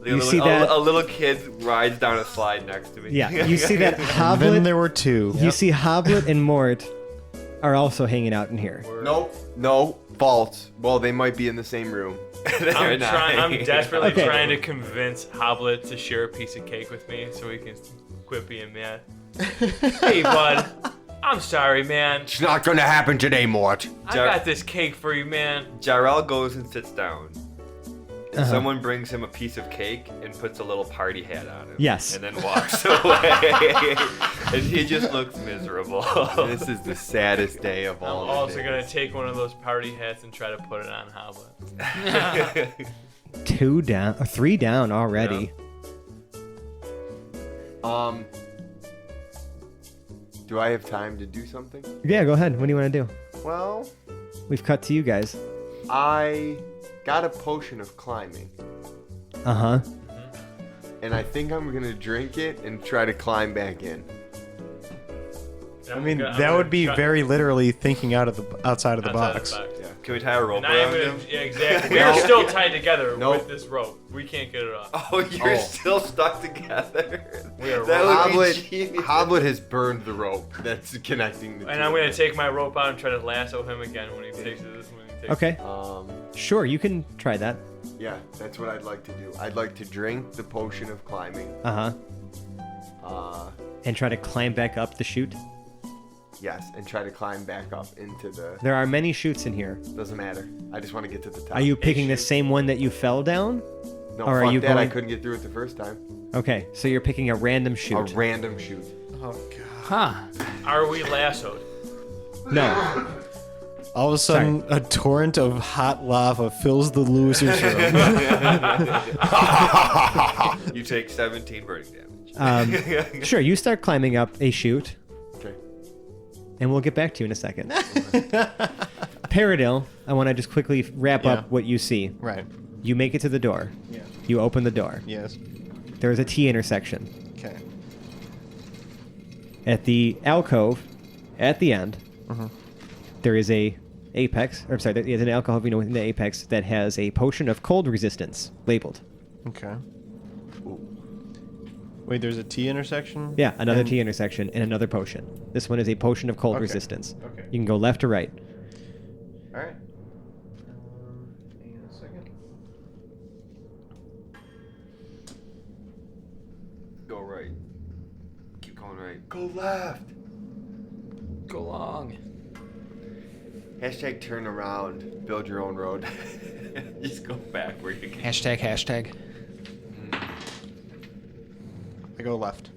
Speaker 2: You see that?
Speaker 4: A little kid rides down a slide next to me.
Speaker 2: Yeah, you see that
Speaker 6: Then
Speaker 2: Hoblet.
Speaker 6: there were 2.
Speaker 2: You see Hoblet and Mort are also hanging out in here.
Speaker 3: Nope. No. False. Well, they might be in the same room.
Speaker 4: They're not.
Speaker 5: I'm desperately
Speaker 2: Okay.
Speaker 5: trying to convince Hoblet to share a piece of cake with me so we can quit being mad. Hey, bud. I'm sorry, man.
Speaker 3: It's not gonna happen today, Mort.
Speaker 5: I got this cake for you, man.
Speaker 4: Jarell goes and sits down. And
Speaker 2: Uh-huh.
Speaker 4: someone brings him a piece of cake and puts a little party hat on him.
Speaker 2: Yes.
Speaker 4: And then walks away. And he just looks miserable.
Speaker 3: This is the saddest day of
Speaker 5: I'm
Speaker 3: all.
Speaker 5: also
Speaker 3: the
Speaker 5: gonna
Speaker 3: days.
Speaker 5: take one of those party hats and try to put it on Hoblet.
Speaker 2: 3 down already.
Speaker 3: Do I have time to do something?
Speaker 2: Yeah, go ahead. What do you want to do?
Speaker 3: Well,
Speaker 2: We've cut to you guys.
Speaker 3: I got a potion of climbing,
Speaker 2: Uh-huh.
Speaker 3: and I think I'm gonna drink it and try to climb back in.
Speaker 6: I mean, that would be very literally thinking outside of the box.
Speaker 4: Can we tie a rope
Speaker 5: And I am
Speaker 4: around
Speaker 5: gonna,
Speaker 4: him?
Speaker 5: yeah, exactly. We're still tied together
Speaker 3: Nope.
Speaker 5: with this rope. We can't get it off.
Speaker 4: Oh, you're
Speaker 3: Oh.
Speaker 4: still stuck together.
Speaker 5: We are
Speaker 4: That would be
Speaker 3: Hoblet,
Speaker 4: genius.
Speaker 3: Hoblet has burned the rope that's connecting the two.
Speaker 5: And I'm gonna take my rope out and try to lasso him again when he takes this. When he takes
Speaker 2: Okay. Sure, you can try that.
Speaker 3: Yeah, that's what I'd like to do. I'd like to drink the potion of climbing.
Speaker 2: Uh-huh.
Speaker 3: Uh,
Speaker 2: And try to climb back up the chute.
Speaker 3: yes, and try to climb back up into the.
Speaker 2: There are many chutes in here.
Speaker 3: Doesn't matter. I just want to get to the top.
Speaker 2: Are you picking the same one that you fell down?
Speaker 3: No,
Speaker 2: or are
Speaker 3: fuck
Speaker 2: you
Speaker 3: that. I
Speaker 2: going-
Speaker 3: couldn't get through it the first time.
Speaker 2: Okay, so you're picking a random
Speaker 3: A
Speaker 2: chute.
Speaker 3: random shoot.
Speaker 8: Huh.
Speaker 5: Are we lassoed?
Speaker 2: No.
Speaker 6: All of a sudden, a torrent of hot lava fills the loser's room.
Speaker 4: You take 17 burning damage.
Speaker 2: Sure, you start climbing up a chute,
Speaker 3: Okay.
Speaker 2: and we'll get back to you in a second. Paradil, I want to just quickly wrap
Speaker 6: Yeah.
Speaker 2: up what you see.
Speaker 6: Right.
Speaker 2: You make it to the door.
Speaker 6: Yeah.
Speaker 2: You open the door.
Speaker 6: Yes.
Speaker 2: There is a T intersection.
Speaker 6: Okay.
Speaker 2: At the alcove, at the end,
Speaker 6: Mm-hmm.
Speaker 2: there is a apex. Or sorry, there is an alcove within the apex that has a potion of cold resistance labeled.
Speaker 6: Okay. Wait, there's a T intersection?
Speaker 2: Yeah, another
Speaker 6: And-
Speaker 2: T intersection and another potion. This one is a potion of cold
Speaker 6: Okay.
Speaker 2: resistance.
Speaker 6: Okay.
Speaker 2: You can go left or right.
Speaker 6: All right. Hang on a second.
Speaker 4: Go right. Keep going right.
Speaker 3: Go left.
Speaker 8: Go long.
Speaker 3: Hashtag turn around. Build your own road.
Speaker 4: Just go back where you can.
Speaker 8: Hashtag.
Speaker 6: I go left.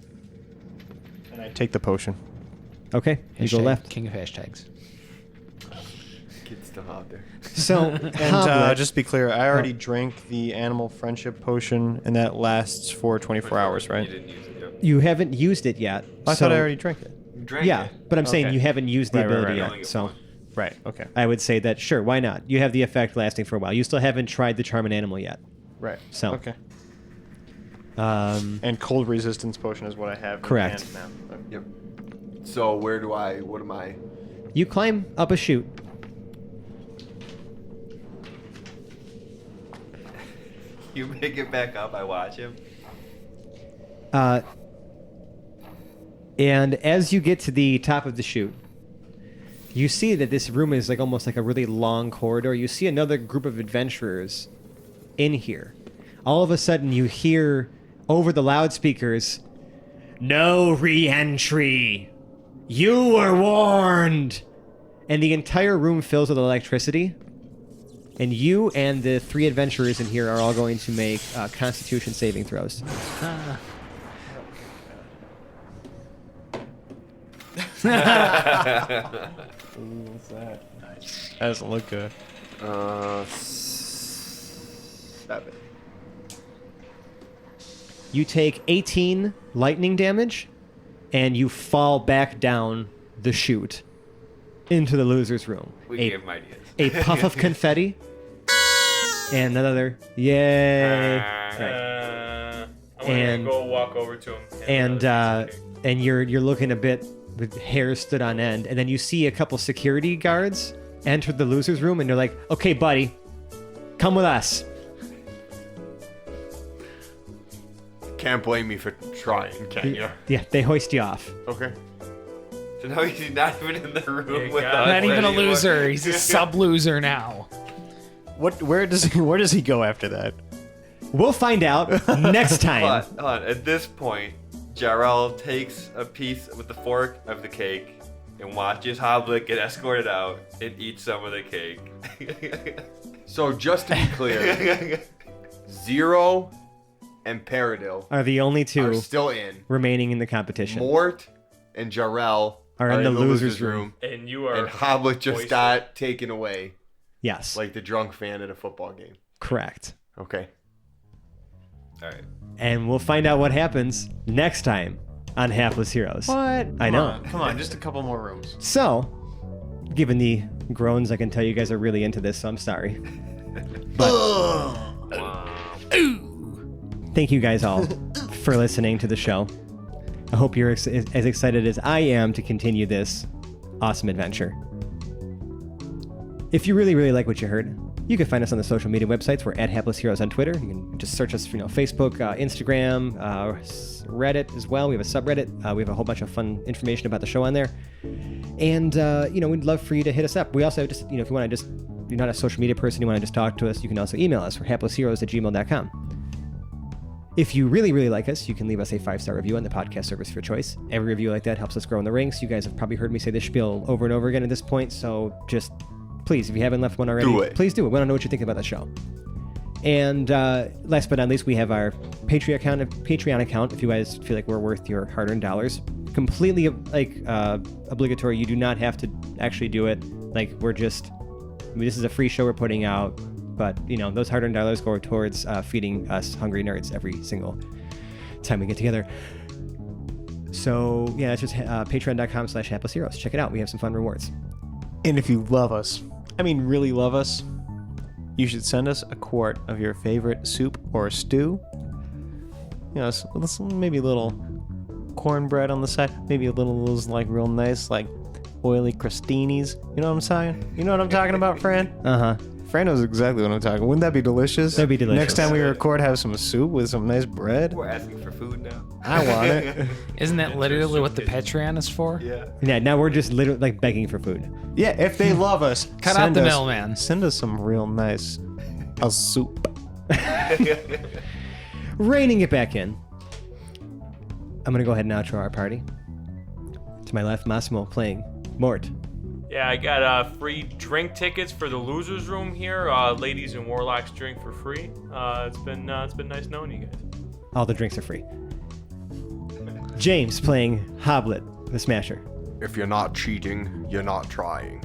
Speaker 6: And I take the potion.
Speaker 2: Okay, you go
Speaker 8: Hashtag
Speaker 2: left.
Speaker 8: King of hashtags.
Speaker 3: Kid's still out there.
Speaker 2: So,
Speaker 6: And
Speaker 2: Hoblet,
Speaker 6: just to be clear, I already drank the animal friendship potion, and that lasts for 24 hours, right?
Speaker 4: You didn't use it. Yep.
Speaker 2: you haven't used it yet.
Speaker 6: I
Speaker 2: so-
Speaker 6: thought I already drank it.
Speaker 4: You drank
Speaker 2: Yeah,
Speaker 4: it.
Speaker 2: but I'm saying
Speaker 6: Okay.
Speaker 2: you haven't used the
Speaker 6: Right, right,
Speaker 2: ability
Speaker 6: right.
Speaker 4: Only
Speaker 2: yet.
Speaker 4: get
Speaker 2: So
Speaker 4: one.
Speaker 6: Right, okay.
Speaker 2: I would say that sure, why not? You have the effect lasting for a while. You still haven't tried the charm an animal yet.
Speaker 6: Right.
Speaker 2: So.
Speaker 6: Okay.
Speaker 2: Um,
Speaker 6: And cold resistance potion is what I have in
Speaker 2: Correct.
Speaker 6: hand now.
Speaker 3: Yep. So what am I?
Speaker 2: you climb up a chute.
Speaker 4: You make it back up. I watch him.
Speaker 2: And as you get to the top of the chute, you see that this room is like almost like a really long corridor. You see another group of adventurers in here. All of a sudden, you hear over the loudspeakers, "No re-entry! You were warned!" And the entire room fills with electricity. And you and the three adventurers in here are all going to make Constitution saving throws.
Speaker 6: What's that? Nice. That doesn't look good.
Speaker 3: 7.
Speaker 2: You take 18 lightning damage, and you fall back down the chute into the loser's room.
Speaker 4: We
Speaker 2: a,
Speaker 4: gave him ideas.
Speaker 2: a puff of confetti, and another yay! Right.
Speaker 5: I'm
Speaker 2: And-
Speaker 5: gonna go walk over to him.
Speaker 2: And you're looking a bit with hair stood on end, and then you see a couple security guards enter the loser's room, and they're like, "Okay, buddy, come with us."
Speaker 3: Can't blame me for trying, can you?
Speaker 2: Yeah, they hoist you off.
Speaker 3: Okay.
Speaker 4: So now he's not even in the room
Speaker 5: Yeah,
Speaker 4: with
Speaker 5: God.
Speaker 4: us.
Speaker 8: Not even a
Speaker 4: anymore.
Speaker 8: loser. He's a sub-loser now.
Speaker 6: Where does he go after that?
Speaker 2: We'll find out next time.
Speaker 4: Hold on. At this point, Jarrell takes a piece with the fork of the cake and watches Hoblet get escorted out and eats some of the cake.
Speaker 3: So just to be clear, Zero and Paradil
Speaker 2: Are the only
Speaker 3: are
Speaker 2: two
Speaker 3: still in.
Speaker 2: remaining in the competition.
Speaker 3: Mort and Jarrell
Speaker 2: Are in the loser's room.
Speaker 5: And you are.
Speaker 3: And Hoblet just
Speaker 5: wasted.
Speaker 3: got taken away
Speaker 2: Yes,
Speaker 3: like the drunk fan at a football game.
Speaker 2: correct.
Speaker 3: Okay.
Speaker 4: All right.
Speaker 2: And we'll find out what happens next time on Hapless Heroes.
Speaker 6: What?
Speaker 2: I know.
Speaker 6: Come on, just a couple more rooms.
Speaker 2: So, given the groans, I can tell you guys are really into this, so I'm sorry. But thank you guys all for listening to the show. I hope you're as excited as I am to continue this awesome adventure. If you really, really like what you heard, you can find us on the social media websites. We're at Hapless Heroes on Twitter. You can just search us for Facebook, Instagram, Reddit as well. We have a subreddit. We have a whole bunch of fun information about the show on there. And, we'd love for you to hit us up. We also have just, if you want to just, you're not a social media person, you want to just talk to us, you can also email us. We're haplessheroes@gmail.com. If you really, really like us, you can leave us a 5-star review on the podcast service of your choice. Every review like that helps us grow in the ranks. You guys have probably heard me say this spiel over and over again at this point, so just please, if you haven't left one already, please do it. We want to know what you think about the show. And last but not least, we have our Patreon account. If you guys feel like we're worth your hard-earned dollars, completely obligatory. You do not have to actually do it. This is a free show we're putting out. But, those hard-earned dollars go towards feeding us hungry nerds every single time we get together. So, yeah, that's just patreon.com/haplessheroes. Check it out. We have some fun rewards.
Speaker 6: And if you love us, really love us, you should send us a quart of your favorite soup or stew. Maybe a little cornbread on the side. Maybe a little of those, real nice, oily crostinis. You know what I'm saying? You know what I'm talking about, Fran?
Speaker 2: Uh-huh.
Speaker 6: Fran knows exactly what I'm talking about. Wouldn't that be delicious?
Speaker 2: That'd be delicious.
Speaker 6: Next time we record, have some soup with some nice bread.
Speaker 4: We're asking for food now.
Speaker 6: I want it.
Speaker 8: Isn't that literally what the Patreon is for?
Speaker 4: Yeah.
Speaker 2: Yeah, now we're just literally begging for food.
Speaker 6: Yeah, if they love us,
Speaker 8: Cut out the middleman.
Speaker 6: Send us some real nice soup.
Speaker 2: Reining it back in. I'm going to go ahead and outro our party. To my left, Massimo playing Mort.
Speaker 5: Yeah, I got free drink tickets for the losers room here. Ladies and warlocks drink for free. It's been nice knowing you guys.
Speaker 2: All the drinks are free. James playing Hoblet, the Smasher.
Speaker 3: If you're not cheating, you're not trying.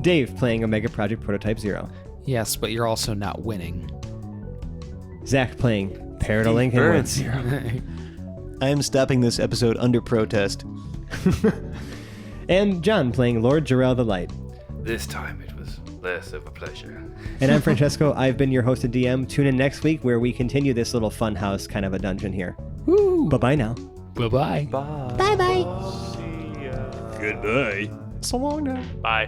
Speaker 2: Dave playing Omega Project Prototype 0.
Speaker 8: Yes, but you're also not winning.
Speaker 2: Zach playing Paradol Link and Woods.
Speaker 7: I am stopping this episode under protest.
Speaker 2: And John playing Lord Jarrell the Light.
Speaker 4: This time it was less of a pleasure.
Speaker 2: And I'm Francesco. I've been your host and DM. Tune in next week where we continue this little fun house kind of a dungeon here.
Speaker 8: Woo!
Speaker 2: Bye-bye now.
Speaker 8: Bye-bye.
Speaker 5: See ya.
Speaker 7: Goodbye.
Speaker 6: So long now.
Speaker 5: Bye.